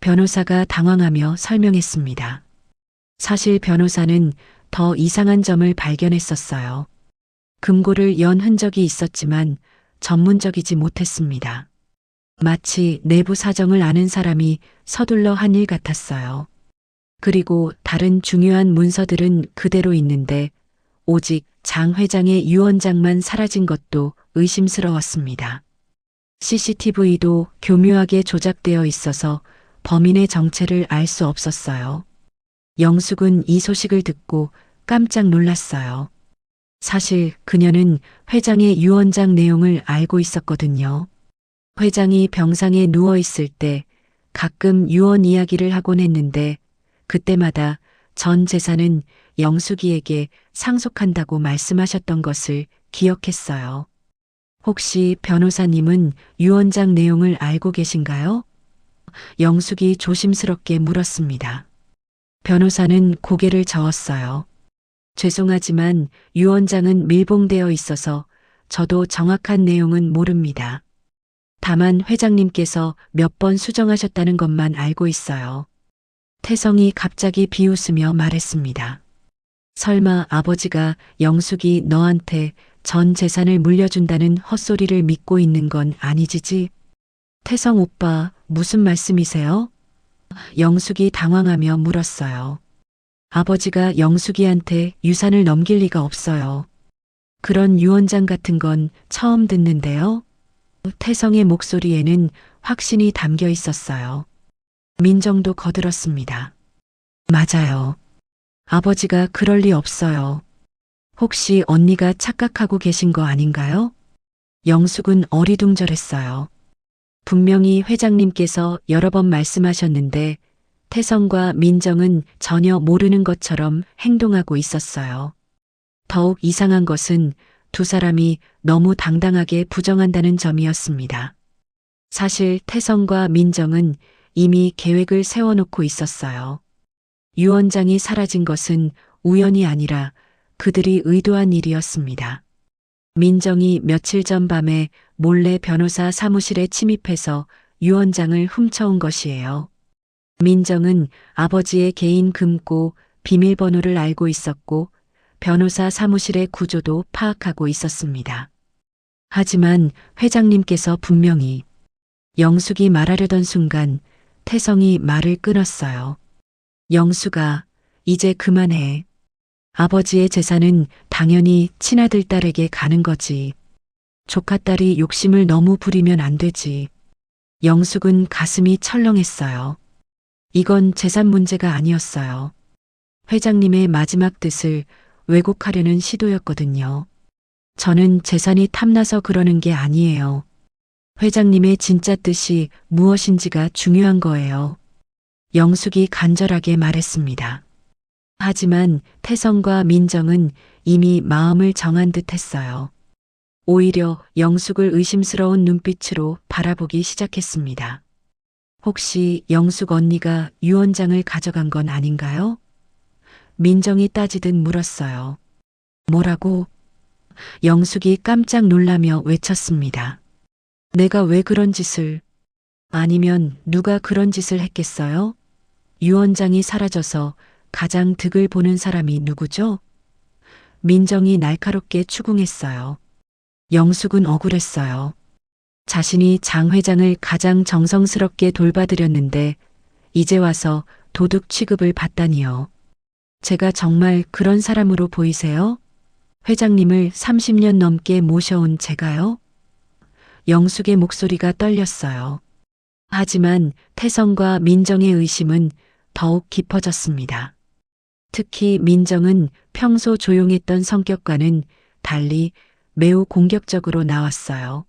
변호사가 당황하며 설명했습니다. 사실 변호사는 더 이상한 점을 발견했었어요. 금고를 연 흔적이 있었지만 전문적이지 못했습니다. 마치 내부 사정을 아는 사람이 서둘러 한 일 같았어요. 그리고 다른 중요한 문서들은 그대로 있는데 오직 장 회장의 유언장만 사라진 것도 의심스러웠습니다. CCTV도 교묘하게 조작되어 있어서 범인의 정체를 알 수 없었어요. 영숙은 이 소식을 듣고 깜짝 놀랐어요. 사실 그녀는 회장의 유언장 내용을 알고 있었거든요. 회장이 병상에 누워 있을 때 가끔 유언 이야기를 하곤 했는데 그때마다 전 재산은 영숙이에게 상속한다고 말씀하셨던 것을 기억했어요. 혹시 변호사님은 유언장 내용을 알고 계신가요? 영숙이 조심스럽게 물었습니다. 변호사는 고개를 저었어요. 죄송하지만 유언장은 밀봉되어 있어서 저도 정확한 내용은 모릅니다. 다만 회장님께서 몇 번 수정하셨다는 것만 알고 있어요. 태성이 갑자기 비웃으며 말했습니다. 설마 아버지가 영숙이 너한테 전 재산을 물려준다는 헛소리를 믿고 있는 건 아니지지? 태성 오빠, 무슨 말씀이세요? 영숙이 당황하며 물었어요. 아버지가 영숙이한테 유산을 넘길 리가 없어요. 그런 유언장 같은 건 처음 듣는데요. 태성의 목소리에는 확신이 담겨 있었어요. 민정도 거들었습니다. 맞아요. 아버지가 그럴 리 없어요. 혹시 언니가 착각하고 계신 거 아닌가요? 영숙은 어리둥절했어요. 분명히 회장님께서 여러 번 말씀하셨는데 태성과 민정은 전혀 모르는 것처럼 행동하고 있었어요. 더욱 이상한 것은 두 사람이 너무 당당하게 부정한다는 점이었습니다. 사실 태성과 민정은 이미 계획을 세워놓고 있었어요. 유 원장이 사라진 것은 우연이 아니라 그들이 의도한 일이었습니다. 민정이 며칠 전 밤에 몰래 변호사 사무실에 침입해서 유 원장을 훔쳐온 것이에요. 민정은 아버지의 개인 금고 비밀번호를 알고 있었고 변호사 사무실의 구조도 파악하고 있었습니다. 하지만 회장님께서 분명히 영숙이 말하려던 순간 태성이 말을 끊었어요. 영숙아, 이제 그만해. 아버지의 재산은 당연히 친아들 딸에게 가는 거지. 조카딸이 욕심을 너무 부리면 안 되지. 영숙은 가슴이 철렁했어요. 이건 재산 문제가 아니었어요. 회장님의 마지막 뜻을 왜곡하려는 시도였거든요. 저는 재산이 탐나서 그러는 게 아니에요. 회장님의 진짜 뜻이 무엇인지가 중요한 거예요. 영숙이 간절하게 말했습니다. 하지만 태성과 민정은 이미 마음을 정한 듯 했어요. 오히려 영숙을 의심스러운 눈빛으로 바라보기 시작했습니다. 혹시 영숙 언니가 유 원장을 가져간 건 아닌가요? 민정이 따지듯 물었어요. 뭐라고? 영숙이 깜짝 놀라며 외쳤습니다. 내가 왜 그런 짓을... 아니면 누가 그런 짓을 했겠어요? 유 원장이 사라져서 가장 득을 보는 사람이 누구죠? 민정이 날카롭게 추궁했어요. 영숙은 억울했어요. 자신이 장 회장을 가장 정성스럽게 돌봐드렸는데 이제 와서 도둑 취급을 받다니요. 제가 정말 그런 사람으로 보이세요? 회장님을 30년 넘게 모셔온 제가요? 영숙의 목소리가 떨렸어요. 하지만 태성과 민정의 의심은 더욱 깊어졌습니다. 특히 민정은 평소 조용했던 성격과는 달리 매우 공격적으로 나왔어요.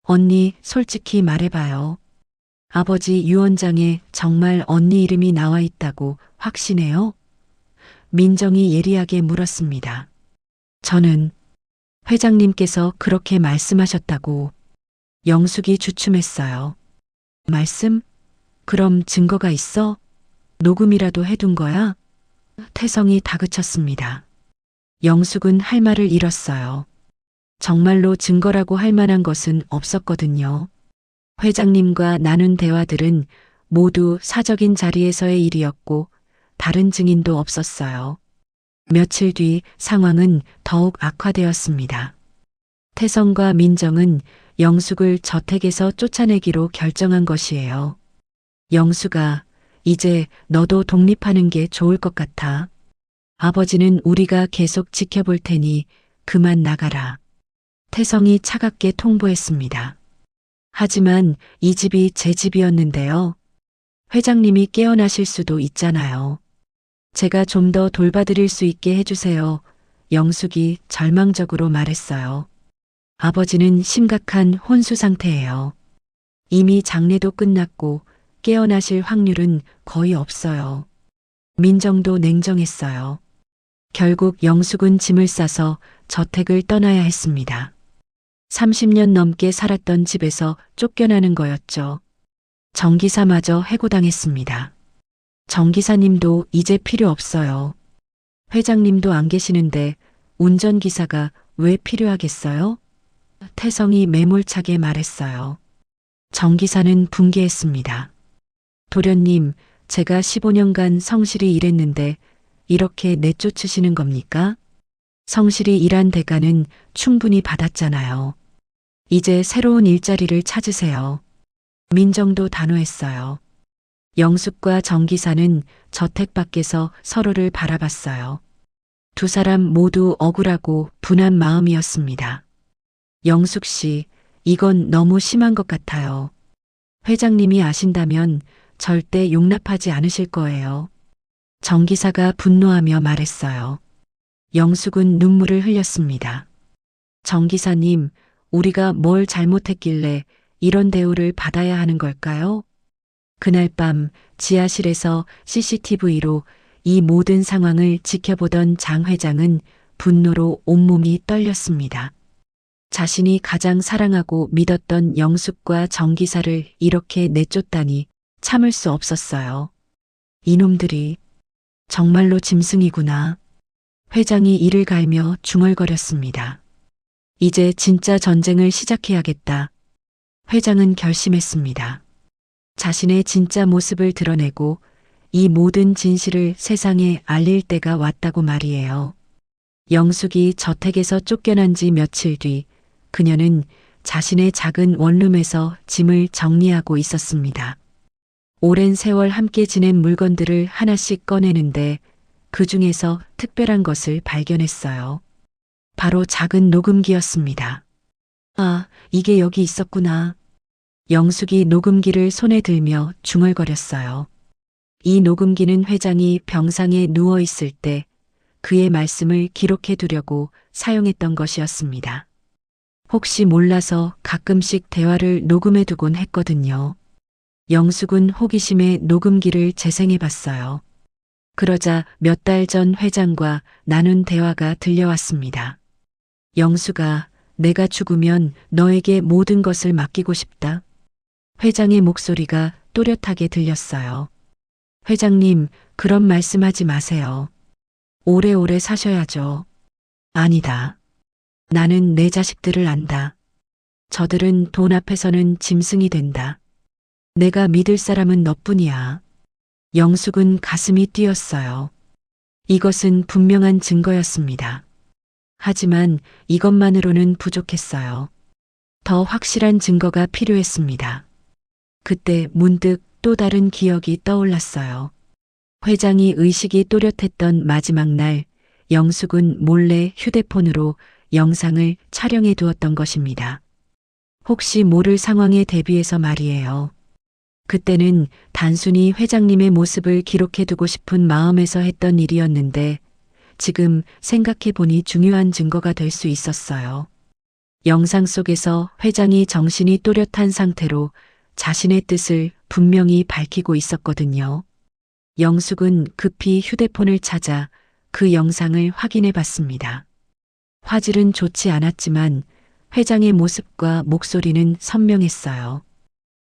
언니, 솔직히 말해봐요. 아버지 유 원장에 정말 언니 이름이 나와 있다고 확신해요? 민정이 예리하게 물었습니다. 저는 회장님께서 그렇게 말씀하셨다고. 영숙이 주춤했어요. 말씀? 그럼 증거가 있어? 녹음이라도 해둔 거야? 태성이 다그쳤습니다. 영숙은 할 말을 잃었어요. 정말로 증거라고 할 만한 것은 없었거든요. 회장님과 나눈 대화들은 모두 사적인 자리에서의 일이었고 다른 증인도 없었어요. 며칠 뒤 상황은 더욱 악화되었습니다. 태성과 민정은 영숙을 저택에서 쫓아내기로 결정한 것이에요. 영숙아, 이제 너도 독립하는 게 좋을 것 같아. 아버지는 우리가 계속 지켜볼 테니 그만 나가라. 태성이 차갑게 통보했습니다. 하지만 이 집이 제 집이었는데요. 회장님이 깨어나실 수도 있잖아요. 제가 좀 더 돌봐드릴 수 있게 해주세요. 영숙이 절망적으로 말했어요. 아버지는 심각한 혼수 상태예요. 이미 장례도 끝났고 깨어나실 확률은 거의 없어요. 민정도 냉정했어요. 결국 영숙은 짐을 싸서 저택을 떠나야 했습니다. 30년 넘게 살았던 집에서 쫓겨나는 거였죠. 정기사마저 해고당했습니다. 정기사님도 이제 필요 없어요. 회장님도 안 계시는데 운전기사가 왜 필요하겠어요? 태성이 매몰차게 말했어요. 정기사는 붕괴했습니다. 도련님, 제가 15년간 성실히 일했는데 이렇게 내쫓으시는 겁니까? 성실히 일한 대가는 충분히 받았잖아요. 이제 새로운 일자리를 찾으세요. 민정도 단호했어요. 영숙과 정기사는 저택 밖에서 서로를 바라봤어요. 두 사람 모두 억울하고 분한 마음이었습니다. 영숙 씨, 이건 너무 심한 것 같아요. 회장님이 아신다면 절대 용납하지 않으실 거예요. 정기사가 분노하며 말했어요. 영숙은 눈물을 흘렸습니다. 정기사님, 우리가 뭘 잘못했길래 이런 대우를 받아야 하는 걸까요? 그날 밤 지하실에서 CCTV로 이 모든 상황을 지켜보던 장 회장은 분노로 온몸이 떨렸습니다. 자신이 가장 사랑하고 믿었던 영숙과 정기사를 이렇게 내쫓다니 참을 수 없었어요. 이놈들이 정말로 짐승이구나. 회장이 이를 갈며 중얼거렸습니다. 이제 진짜 전쟁을 시작해야겠다. 회장은 결심했습니다. 자신의 진짜 모습을 드러내고 이 모든 진실을 세상에 알릴 때가 왔다고 말이에요. 영숙이 저택에서 쫓겨난 지 며칠 뒤 그녀는 자신의 작은 원룸에서 짐을 정리하고 있었습니다. 오랜 세월 함께 지낸 물건들을 하나씩 꺼내는데 그 중에서 특별한 것을 발견했어요. 바로 작은 녹음기였습니다. 아, 이게 여기 있었구나. 영숙이 녹음기를 손에 들며 중얼거렸어요. 이 녹음기는 회장이 병상에 누워 있을 때 그의 말씀을 기록해 두려고 사용했던 것이었습니다. 혹시 몰라서 가끔씩 대화를 녹음해 두곤 했거든요. 영숙은 호기심에 녹음기를 재생해 봤어요. 그러자 몇 달 전 회장과 나눈 대화가 들려왔습니다. 영숙아, 내가 죽으면 너에게 모든 것을 맡기고 싶다. 회장의 목소리가 또렷하게 들렸어요. 회장님, 그런 말씀하지 마세요. 오래오래 사셔야죠. 아니다. 나는 내 자식들을 안다. 저들은 돈 앞에서는 짐승이 된다. 내가 믿을 사람은 너뿐이야. 영숙은 가슴이 뛰었어요. 이것은 분명한 증거였습니다. 하지만 이것만으로는 부족했어요. 더 확실한 증거가 필요했습니다. 그때 문득 또 다른 기억이 떠올랐어요. 회장이 의식이 또렷했던 마지막 날, 영숙은 몰래 휴대폰으로 영상을 촬영해 두었던 것입니다. 혹시 모를 상황에 대비해서 말이에요. 그때는 단순히 회장님의 모습을 기록해 두고 싶은 마음에서 했던 일이었는데 지금 생각해 보니 중요한 증거가 될 수 있었어요. 영상 속에서 회장이 정신이 또렷한 상태로 자신의 뜻을 분명히 밝히고 있었거든요. 영숙은 급히 휴대폰을 찾아 그 영상을 확인해 봤습니다. 화질은 좋지 않았지만 회장의 모습과 목소리는 선명했어요.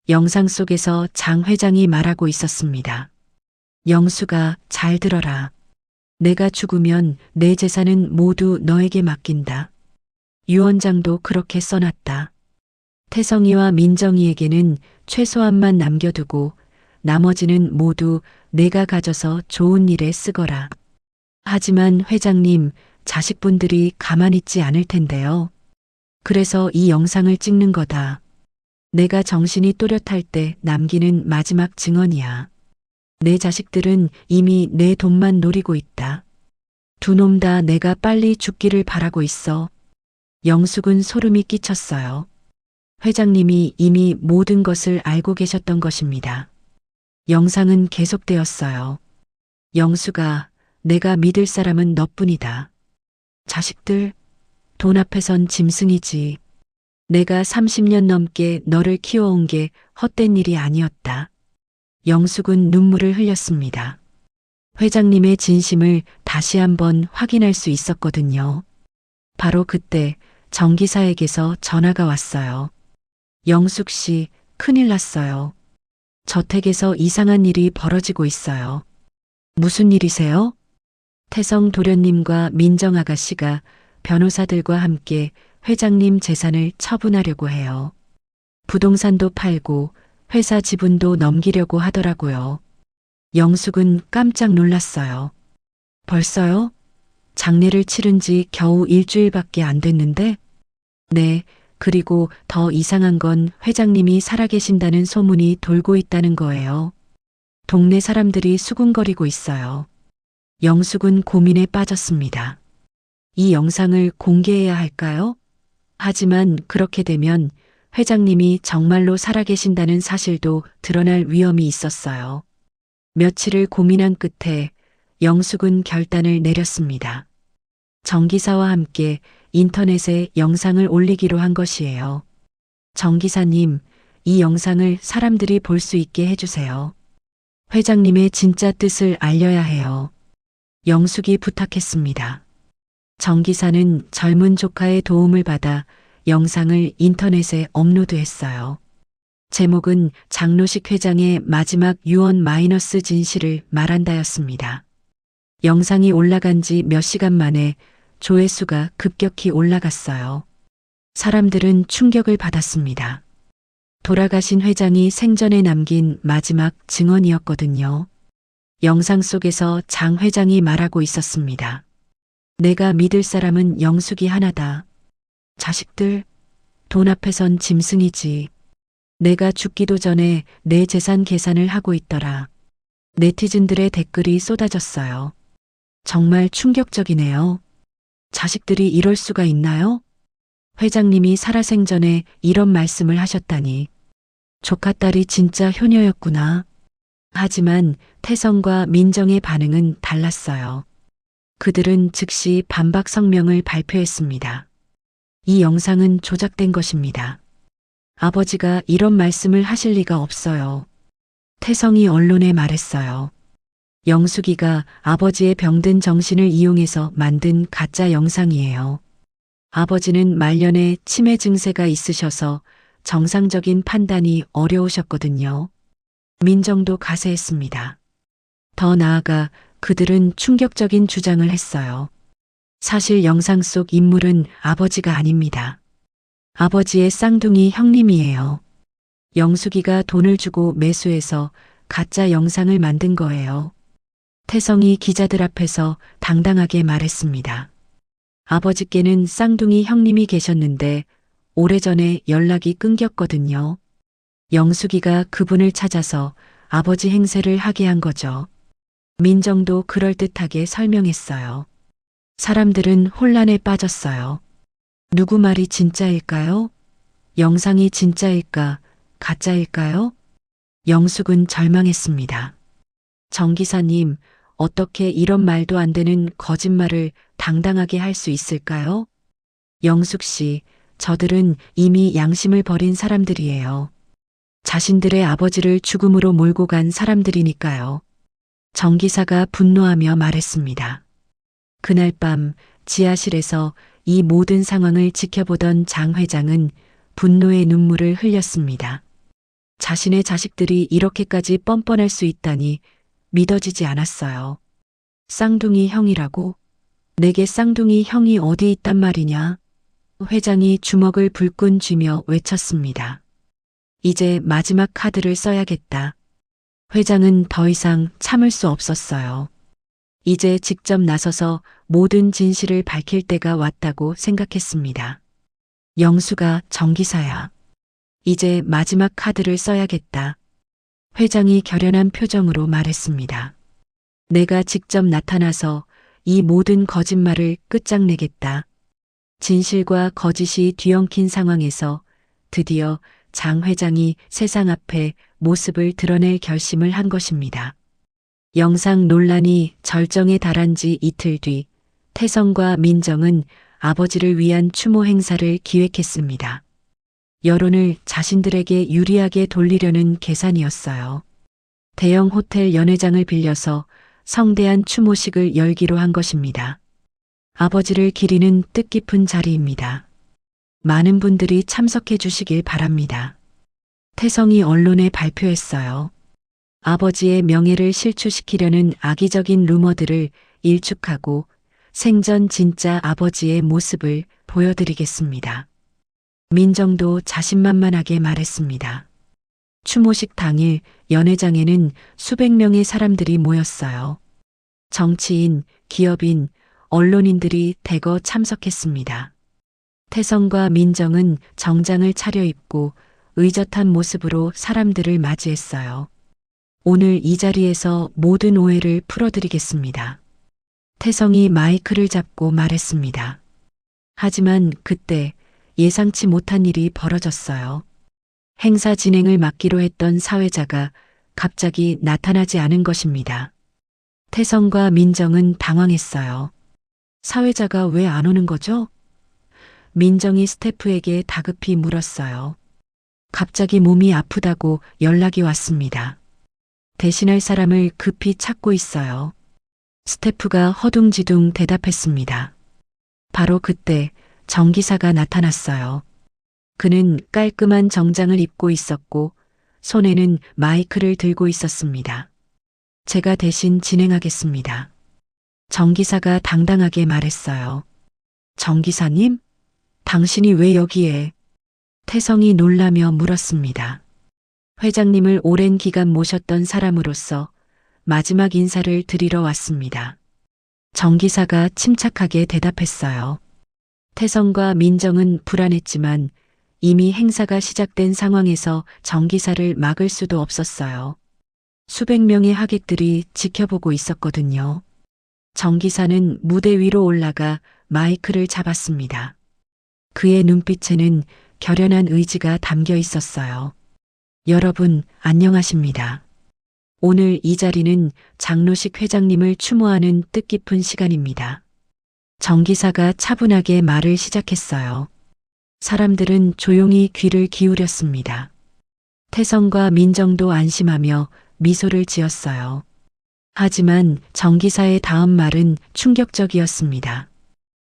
영상 속에서 장 회장이 말하고 있었습니다. 영숙아, 잘 들어라. 내가 죽으면 내 재산은 모두 너에게 맡긴다. 유언장도 그렇게 써놨다. 태성이와 민정이에게는 최소한만 남겨두고 나머지는 모두 내가 가져서 좋은 일에 쓰거라. 하지만 회장님, 자식분들이 가만히 있지 않을 텐데요. 그래서 이 영상을 찍는 거다. 내가 정신이 또렷할 때 남기는 마지막 증언이야. 내 자식들은 이미 내 돈만 노리고 있다. 두 놈 다 내가 빨리 죽기를 바라고 있어. 영숙은 소름이 끼쳤어요. 회장님이 이미 모든 것을 알고 계셨던 것입니다. 영상은 계속되었어요. 영숙아, 내가 믿을 사람은 너뿐이다. 자식들, 돈 앞에선 짐승이지. 내가 30년 넘게 너를 키워온 게 헛된 일이 아니었다. 영숙은 눈물을 흘렸습니다. 회장님의 진심을 다시 한번 확인할 수 있었거든요. 바로 그때 정기사에게서 전화가 왔어요. 영숙 씨, 큰일 났어요. 저택에서 이상한 일이 벌어지고 있어요. 무슨 일이세요? 태성 도련님과 민정 아가씨가 변호사들과 함께 회장님 재산을 처분하려고 해요. 부동산도 팔고 회사 지분도 넘기려고 하더라고요. 영숙은 깜짝 놀랐어요. 벌써요? 장례를 치른 지 겨우 일주일밖에 안 됐는데? 네, 그리고 더 이상한 건 회장님이 살아계신다는 소문이 돌고 있다는 거예요. 동네 사람들이 수군거리고 있어요. 영숙은 고민에 빠졌습니다. 이 영상을 공개해야 할까요? 하지만 그렇게 되면 회장님이 정말로 살아계신다는 사실도 드러날 위험이 있었어요. 며칠을 고민한 끝에 영숙은 결단을 내렸습니다. 정기사와 함께 인터넷에 영상을 올리기로 한 것이에요. 정기사님, 이 영상을 사람들이 볼 수 있게 해주세요. 회장님의 진짜 뜻을 알려야 해요. 영숙이 부탁했습니다. 정 기사는 젊은 조카의 도움을 받아 영상을 인터넷에 업로드했어요. 제목은 장로식 회장의 마지막 유언 마이너스 진실을 말한다였습니다. 영상이 올라간 지 몇 시간 만에 조회수가 급격히 올라갔어요. 사람들은 충격을 받았습니다. 돌아가신 회장이 생전에 남긴 마지막 증언이었거든요. 영상 속에서 장 회장이 말하고 있었습니다. 내가 믿을 사람은 영숙이 하나다. 자식들, 돈 앞에선 짐승이지. 내가 죽기도 전에 내 재산 계산을 하고 있더라. 네티즌들의 댓글이 쏟아졌어요. 정말 충격적이네요. 자식들이 이럴 수가 있나요? 회장님이 살아생전에 이런 말씀을 하셨다니. 조카딸이 진짜 효녀였구나. 하지만 태성과 민정의 반응은 달랐어요. 그들은 즉시 반박 성명을 발표했습니다. 이 영상은 조작된 것입니다. 아버지가 이런 말씀을 하실 리가 없어요. 태성이 언론에 말했어요. 영숙이가 아버지의 병든 정신을 이용해서 만든 가짜 영상이에요. 아버지는 말년에 치매 증세가 있으셔서 정상적인 판단이 어려우셨거든요. 민정도 가세했습니다. 더 나아가 그들은 충격적인 주장을 했어요. 사실 영상 속 인물은 아버지가 아닙니다. 아버지의 쌍둥이 형님이에요. 영숙이가 돈을 주고 매수해서 가짜 영상을 만든 거예요. 태성이 기자들 앞에서 당당하게 말했습니다. 아버지께는 쌍둥이 형님이 계셨는데 오래전에 연락이 끊겼거든요. 영숙이가 그분을 찾아서 아버지 행세를 하게 한 거죠. 민정도 그럴듯하게 설명했어요. 사람들은 혼란에 빠졌어요. 누구 말이 진짜일까요? 영상이 진짜일까, 가짜일까요? 영숙은 절망했습니다. 정 기사님, 어떻게 이런 말도 안 되는 거짓말을 당당하게 할 수 있을까요? 영숙 씨, 저들은 이미 양심을 버린 사람들이에요. 자신들의 아버지를 죽음으로 몰고 간 사람들이니까요. 정 기사가 분노하며 말했습니다. 그날 밤 지하실에서 이 모든 상황을 지켜보던 장 회장은 분노의 눈물을 흘렸습니다. 자신의 자식들이 이렇게까지 뻔뻔할 수 있다니 믿어지지 않았어요. 쌍둥이 형이라고? 내게 쌍둥이 형이 어디 있단 말이냐? 회장이 주먹을 불끈 쥐며 외쳤습니다. 이제 마지막 카드를 써야겠다. 회장은 더 이상 참을 수 없었어요. 이제 직접 나서서 모든 진실을 밝힐 때가 왔다고 생각했습니다. 영수가 정 기사야. 이제 마지막 카드를 써야겠다. 회장이 결연한 표정으로 말했습니다. 내가 직접 나타나서 이 모든 거짓말을 끝장내겠다. 진실과 거짓이 뒤엉킨 상황에서 드디어 장 회장이 세상 앞에 모습을 드러낼 결심을 한 것입니다. 영상 논란이 절정에 달한 지 이틀 뒤 태성과 민정은 아버지를 위한 추모 행사를 기획했습니다. 여론을 자신들에게 유리하게 돌리려는 계산이었어요. 대형 호텔 연회장을 빌려서 성대한 추모식을 열기로 한 것입니다. 아버지를 기리는 뜻깊은 자리입니다. 많은 분들이 참석해 주시길 바랍니다. 태성이 언론에 발표했어요. 아버지의 명예를 실추시키려는 악의적인 루머들을 일축하고 생전 진짜 아버지의 모습을 보여드리겠습니다. 민정도 자신만만하게 말했습니다. 추모식 당일 연회장에는 수백 명의 사람들이 모였어요. 정치인, 기업인, 언론인들이 대거 참석했습니다. 태성과 민정은 정장을 차려입고 의젓한 모습으로 사람들을 맞이했어요. 오늘 이 자리에서 모든 오해를 풀어드리겠습니다. 태성이 마이크를 잡고 말했습니다. 하지만 그때 예상치 못한 일이 벌어졌어요. 행사 진행을 맡기로 했던 사회자가 갑자기 나타나지 않은 것입니다. 태성과 민정은 당황했어요. 사회자가 왜 안 오는 거죠? 민정이 스태프에게 다급히 물었어요. 갑자기 몸이 아프다고 연락이 왔습니다. 대신할 사람을 급히 찾고 있어요. 스태프가 허둥지둥 대답했습니다. 바로 그때 정 기사가 나타났어요. 그는 깔끔한 정장을 입고 있었고 손에는 마이크를 들고 있었습니다. 제가 대신 진행하겠습니다. 정 기사가 당당하게 말했어요. 정 기사님? 당신이 왜 여기에? 태성이 놀라며 물었습니다. 회장님을 오랜 기간 모셨던 사람으로서 마지막 인사를 드리러 왔습니다. 정 기사가 침착하게 대답했어요. 태성과 민정은 불안했지만 이미 행사가 시작된 상황에서 정 기사를 막을 수도 없었어요. 수백 명의 하객들이 지켜보고 있었거든요. 정 기사는 무대 위로 올라가 마이크를 잡았습니다. 그의 눈빛에는 결연한 의지가 담겨 있었어요. 여러분, 안녕하십니다. 오늘 이 자리는 장로식 회장님을 추모하는 뜻깊은 시간입니다. 정 기사가 차분하게 말을 시작했어요. 사람들은 조용히 귀를 기울였습니다. 태성과 민정도 안심하며 미소를 지었어요. 하지만 정 기사의 다음 말은 충격적이었습니다.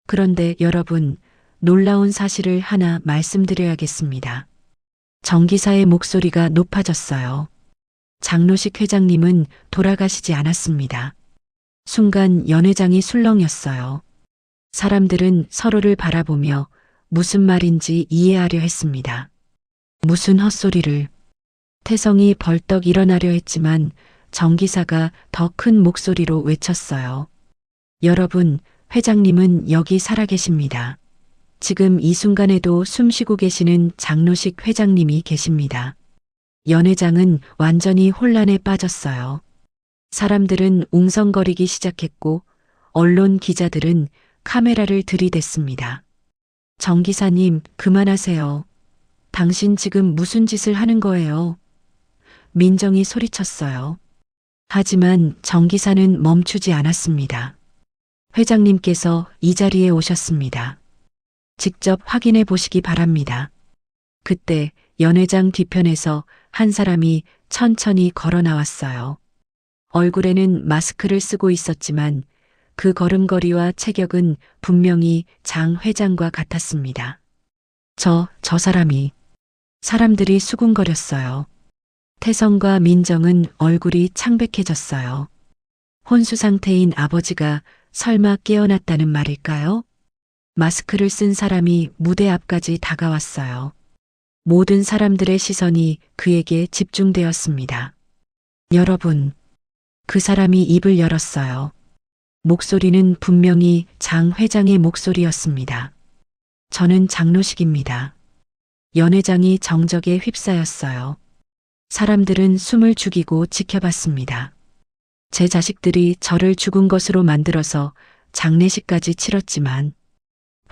그런데 여러분, 놀라운 사실을 하나 말씀드려야겠습니다. 정 기사의 목소리가 높아졌어요. 장로식 회장님은 돌아가시지 않았습니다. 순간 연회장이 술렁였어요. 사람들은 서로를 바라보며 무슨 말인지 이해하려 했습니다. 무슨 헛소리를. 태성이 벌떡 일어나려 했지만 정 기사가 더 큰 목소리로 외쳤어요. 여러분, 회장님은 여기 살아계십니다. 지금 이 순간에도 숨쉬고 계시는 장로식 회장님이 계십니다. 연회장은 완전히 혼란에 빠졌어요. 사람들은 웅성거리기 시작했고 언론 기자들은 카메라를 들이댔습니다. 정 기사님, 그만하세요. 당신 지금 무슨 짓을 하는 거예요? 민정이 소리쳤어요. 하지만 정 기사는 멈추지 않았습니다. 회장님께서 이 자리에 오셨습니다. 직접 확인해 보시기 바랍니다. 그때 연회장 뒤편에서 한 사람이 천천히 걸어 나왔어요. 얼굴에는 마스크를 쓰고 있었지만 그 걸음걸이와 체격은 분명히 장 회장과 같았습니다. 저 사람이. 사람들이 수군거렸어요. 태성과 민정은 얼굴이 창백해졌어요. 혼수 상태인 아버지가 설마 깨어났다는 말일까요? 마스크를 쓴 사람이 무대 앞까지 다가왔어요. 모든 사람들의 시선이 그에게 집중되었습니다. 여러분, 그 사람이 입을 열었어요. 목소리는 분명히 장 회장의 목소리였습니다. 저는 장로식입니다. 연회장이 정적에 휩싸였어요. 사람들은 숨을 죽이고 지켜봤습니다. 제 자식들이 저를 죽은 것으로 만들어서 장례식까지 치렀지만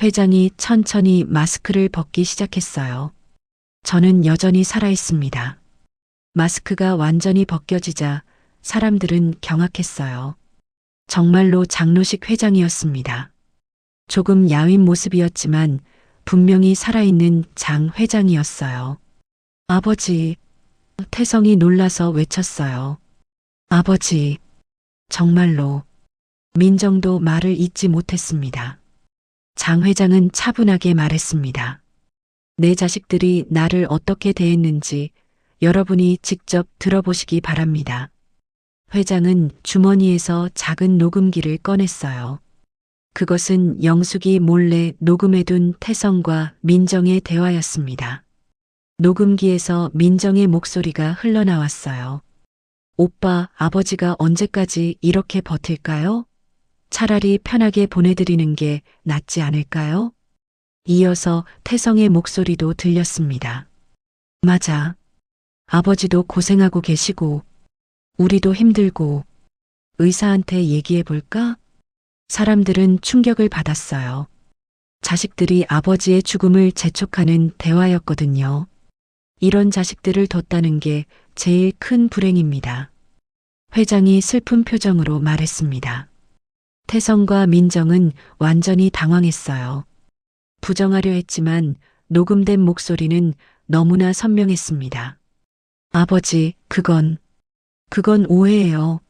회장이 천천히 마스크를 벗기 시작했어요. 저는 여전히 살아있습니다. 마스크가 완전히 벗겨지자 사람들은 경악했어요. 정말로 장로식 회장이었습니다. 조금 야윈 모습이었지만 분명히 살아있는 장 회장이었어요. 아버지, 태성이 놀라서 외쳤어요. 아버지, 정말로. 민정도 말을 잇지 못했습니다. 장 회장은 차분하게 말했습니다. 내 자식들이 나를 어떻게 대했는지 여러분이 직접 들어보시기 바랍니다. 회장은 주머니에서 작은 녹음기를 꺼냈어요. 그것은 영숙이 몰래 녹음해둔 태성과 민정의 대화였습니다. 녹음기에서 민정의 목소리가 흘러나왔어요. 오빠, 아버지가 언제까지 이렇게 버틸까요? 차라리 편하게 보내드리는 게 낫지 않을까요? 이어서 태성의 목소리도 들렸습니다. 맞아. 아버지도 고생하고 계시고, 우리도 힘들고, 의사한테 얘기해 볼까? 사람들은 충격을 받았어요. 자식들이 아버지의 죽음을 재촉하는 대화였거든요. 이런 자식들을 뒀다는 게 제일 큰 불행입니다. 회장이 슬픈 표정으로 말했습니다. 태성과 민정은 완전히 당황했어요. 부정하려 했지만 녹음된 목소리는 너무나 선명했습니다. 아버지, 그건 오해예요.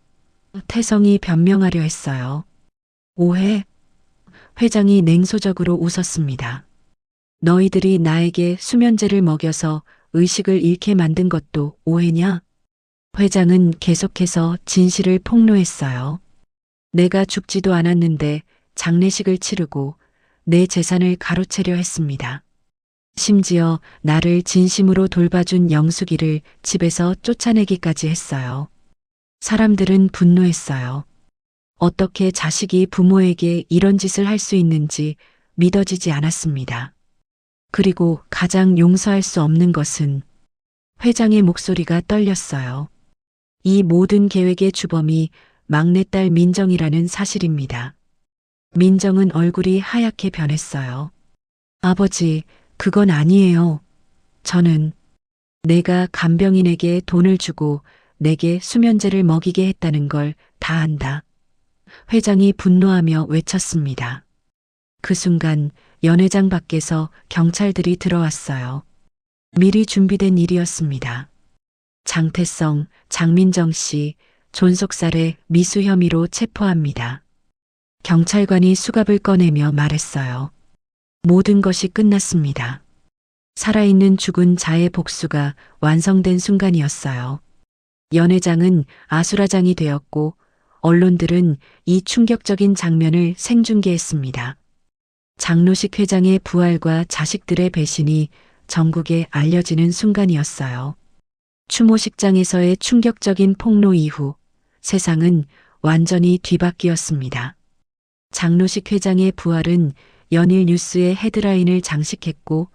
태성이 변명하려 했어요. 오해? 회장이 냉소적으로 웃었습니다. 너희들이 나에게 수면제를 먹여서 의식을 잃게 만든 것도 오해냐? 회장은 계속해서 진실을 폭로했어요. 내가 죽지도 않았는데 장례식을 치르고 내 재산을 가로채려 했습니다. 심지어 나를 진심으로 돌봐준 영숙이를 집에서 쫓아내기까지 했어요. 사람들은 분노했어요. 어떻게 자식이 부모에게 이런 짓을 할 수 있는지 믿어지지 않았습니다. 그리고 가장 용서할 수 없는 것은 회장의 목소리가 떨렸어요. 이 모든 계획의 주범이 막내딸 민정이라는 사실입니다. 민정은 얼굴이 하얗게 변했어요. 아버지, 그건 아니에요. 저는 내가 간병인에게 돈을 주고 내게 수면제를 먹이게 했다는 걸 다 안다. 회장이 분노하며 외쳤습니다. 그 순간 연회장 밖에서 경찰들이 들어왔어요. 미리 준비된 일이었습니다. 장태성, 장민정 씨, 존속살해 미수 혐의로 체포합니다. 경찰관이 수갑을 꺼내며 말했어요. 모든 것이 끝났습니다. 살아있는 죽은 자의 복수가 완성된 순간이었어요. 연회장은 아수라장이 되었고 언론들은 이 충격적인 장면을 생중계했습니다. 장로식 회장의 부활과 자식들의 배신이 전국에 알려지는 순간이었어요. 추모식장에서의 충격적인 폭로 이후 세상은 완전히 뒤바뀌었습니다. 장로식 회장의 부활은 연일 뉴스의 헤드라인을 장식했고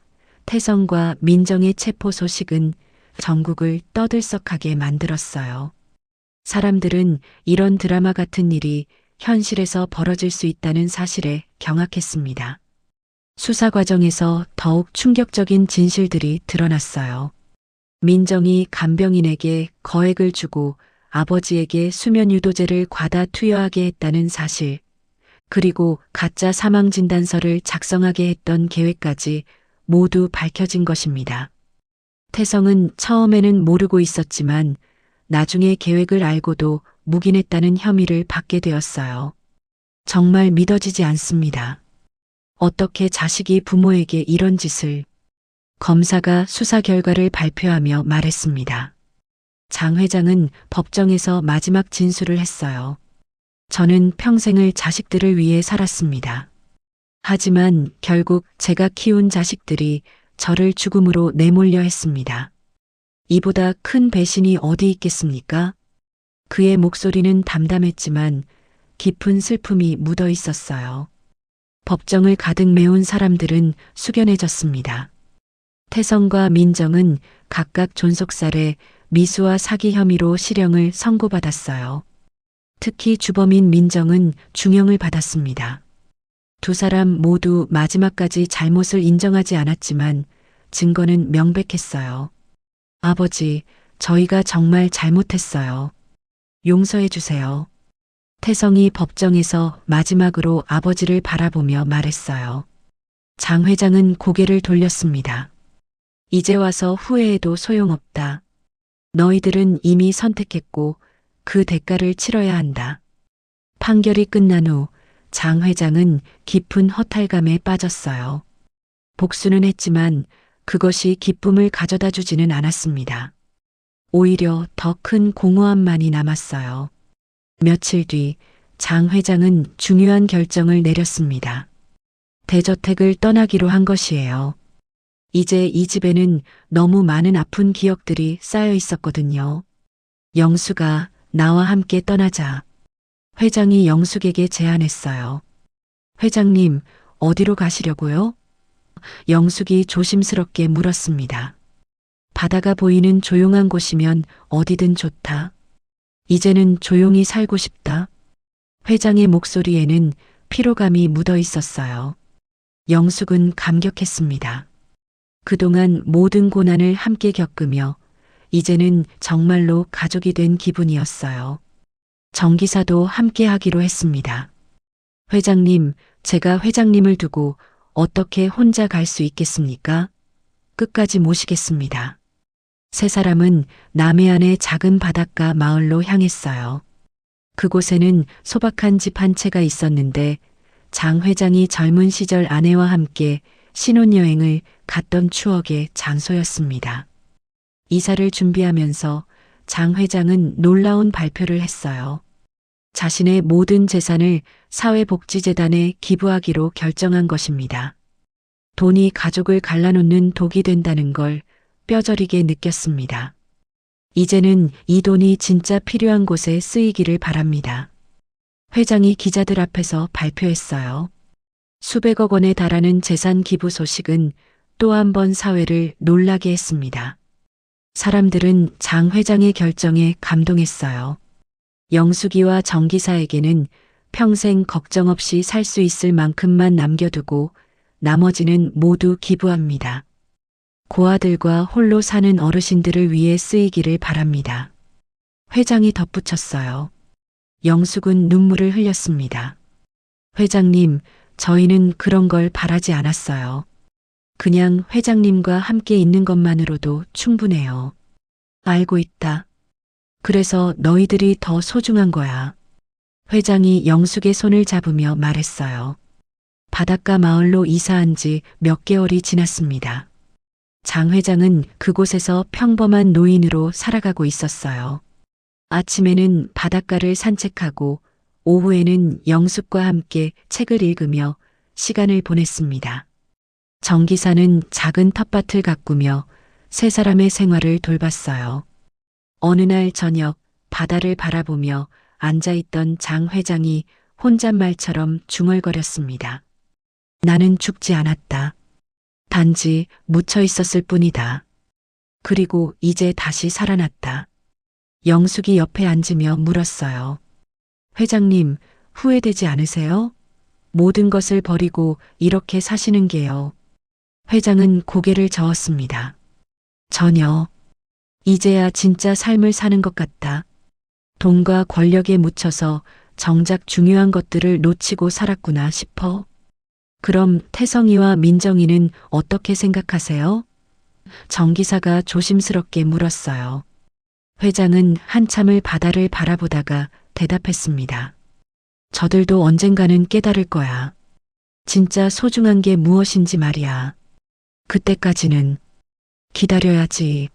태성과 민정의 체포 소식은 전국을 떠들썩하게 만들었어요. 사람들은 이런 드라마 같은 일이 현실에서 벌어질 수 있다는 사실에 경악했습니다. 수사 과정에서 더욱 충격적인 진실들이 드러났어요. 민정이 간병인에게 거액을 주고 아버지에게 수면 유도제를 과다 투여하게 했다는 사실, 그리고 가짜 사망 진단서를 작성하게 했던 계획까지 모두 밝혀진 것입니다. 태성은 처음에는 모르고 있었지만 나중에 계획을 알고도 묵인했다는 혐의를 받게 되었어요. 정말 믿어지지 않습니다. 어떻게 자식이 부모에게 이런 짓을? 검사가 수사 결과를 발표하며 말했습니다. 장 회장은 법정에서 마지막 진술을 했어요. 저는 평생을 자식들을 위해 살았습니다. 하지만 결국 제가 키운 자식들이 저를 죽음으로 내몰려 했습니다. 이보다 큰 배신이 어디 있겠습니까? 그의 목소리는 담담했지만 깊은 슬픔이 묻어 있었어요. 법정을 가득 메운 사람들은 숙연해졌습니다. 태성과 민정은 각각 존속살해, 미수와 사기 혐의로 실형을 선고받았어요. 특히 주범인 민정은 중형을 받았습니다. 두 사람 모두 마지막까지 잘못을 인정하지 않았지만 증거는 명백했어요. 아버지, 저희가 정말 잘못했어요. 용서해 주세요. 태성이 법정에서 마지막으로 아버지를 바라보며 말했어요. 장 회장은 고개를 돌렸습니다. 이제 와서 후회해도 소용없다. 너희들은 이미 선택했고 그 대가를 치러야 한다. 판결이 끝난 후 장 회장은 깊은 허탈감에 빠졌어요. 복수는 했지만 그것이 기쁨을 가져다 주지는 않았습니다. 오히려 더 큰 공허함만이 남았어요. 며칠 뒤 장 회장은 중요한 결정을 내렸습니다. 대저택을 떠나기로 한 것이에요. 이제 이 집에는 너무 많은 아픈 기억들이 쌓여 있었거든요. 영수가 나와 함께 떠나자. 회장이 영숙에게 제안했어요. 회장님, 어디로 가시려고요? 영숙이 조심스럽게 물었습니다. 바다가 보이는 조용한 곳이면 어디든 좋다. 이제는 조용히 살고 싶다. 회장의 목소리에는 피로감이 묻어 있었어요. 영숙은 감격했습니다. 그동안 모든 고난을 함께 겪으며 이제는 정말로 가족이 된 기분이었어요. 정기사도 함께 하기로 했습니다. 회장님, 제가 회장님을 두고 어떻게 혼자 갈 수 있겠습니까? 끝까지 모시겠습니다. 세 사람은 남해안의 작은 바닷가 마을로 향했어요. 그곳에는 소박한 집 한 채가 있었는데 장 회장이 젊은 시절 아내와 함께 신혼여행을 갔던 추억의 장소였습니다. 이사를 준비하면서 장 회장은 놀라운 발표를 했어요. 자신의 모든 재산을 사회복지재단에 기부하기로 결정한 것입니다. 돈이 가족을 갈라놓는 독이 된다는 걸 뼈저리게 느꼈습니다. 이제는 이 돈이 진짜 필요한 곳에 쓰이기를 바랍니다. 회장이 기자들 앞에서 발표했어요. 수백억 원에 달하는 재산 기부 소식은 또 한 번 사회를 놀라게 했습니다. 사람들은 장 회장의 결정에 감동했어요. 영숙이와 정기사에게는 평생 걱정 없이 살 수 있을 만큼만 남겨두고 나머지는 모두 기부합니다. 고아들과 홀로 사는 어르신들을 위해 쓰이기를 바랍니다. 회장이 덧붙였어요. 영숙은 눈물을 흘렸습니다. 회장님, 저희는 그런 걸 바라지 않았어요. 그냥 회장님과 함께 있는 것만으로도 충분해요. 알고 있다. 그래서 너희들이 더 소중한 거야. 회장이 영숙의 손을 잡으며 말했어요. 바닷가 마을로 이사한 지 몇 개월이 지났습니다. 장 회장은 그곳에서 평범한 노인으로 살아가고 있었어요. 아침에는 바닷가를 산책하고 오후에는 영숙과 함께 책을 읽으며 시간을 보냈습니다. 정기사는 작은 텃밭을 가꾸며 세 사람의 생활을 돌봤어요. 어느 날 저녁 바다를 바라보며 앉아있던 장 회장이 혼잣말처럼 중얼거렸습니다. 나는 죽지 않았다. 단지 묻혀 있었을 뿐이다. 그리고 이제 다시 살아났다. 영숙이 옆에 앉으며 물었어요. 회장님, 후회되지 않으세요? 모든 것을 버리고 이렇게 사시는 게요. 회장은 고개를 저었습니다. 전혀. 이제야 진짜 삶을 사는 것 같다. 돈과 권력에 묻혀서 정작 중요한 것들을 놓치고 살았구나 싶어. 그럼 태성이와 민정이는 어떻게 생각하세요? 정기사가 조심스럽게 물었어요. 회장은 한참을 바다를 바라보다가 대답했습니다. 저들도 언젠가는 깨달을 거야. 진짜 소중한 게 무엇인지 말이야. 그때까지는 기다려야지.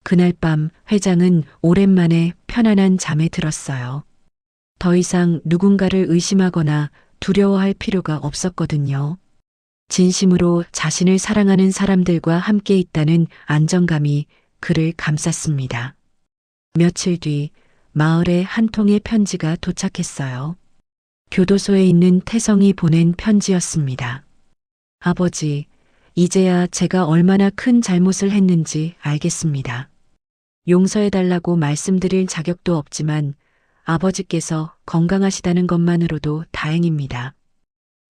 그날 밤 회장은 오랜만에 편안한 잠에 들었어요. 더 이상 누군가를 의심하거나 두려워할 필요가 없었거든요. 진심으로 자신을 사랑하는 사람들과 함께 있다는 안정감이 그를 감쌌습니다. 며칠 뒤 마을에 한 통의 편지가 도착했어요. 교도소에 있는 태성이 보낸 편지였습니다. 아버지, 이제야 제가 얼마나 큰 잘못을 했는지 알겠습니다. 용서해달라고 말씀드릴 자격도 없지만 아버지께서 건강하시다는 것만으로도 다행입니다.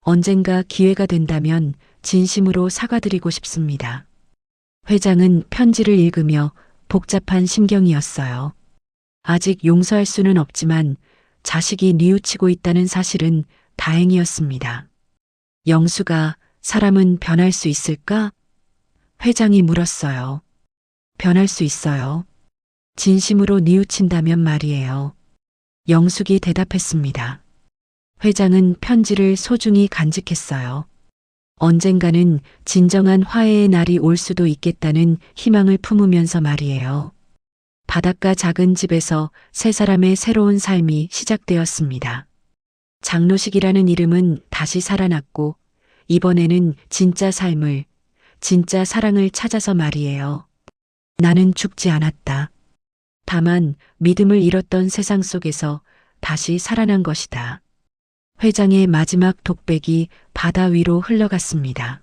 언젠가 기회가 된다면 진심으로 사과드리고 싶습니다. 회장은 편지를 읽으며 복잡한 심경이었어요. 아직 용서할 수는 없지만 자식이 뉘우치고 있다는 사실은 다행이었습니다. 영수가 사람은 변할 수 있을까? 회장이 물었어요. 변할 수 있어요. 진심으로 뉘우친다면 말이에요. 영숙이 대답했습니다. 회장은 편지를 소중히 간직했어요. 언젠가는 진정한 화해의 날이 올 수도 있겠다는 희망을 품으면서 말이에요. 바닷가 작은 집에서 세 사람의 새로운 삶이 시작되었습니다. 장로식이라는 이름은 다시 살아났고 이번에는 진짜 삶을, 진짜 사랑을 찾아서 말이에요. 나는 죽지 않았다. 다만 믿음을 잃었던 세상 속에서 다시 살아난 것이다. 회장의 마지막 독백이 바다 위로 흘러갔습니다.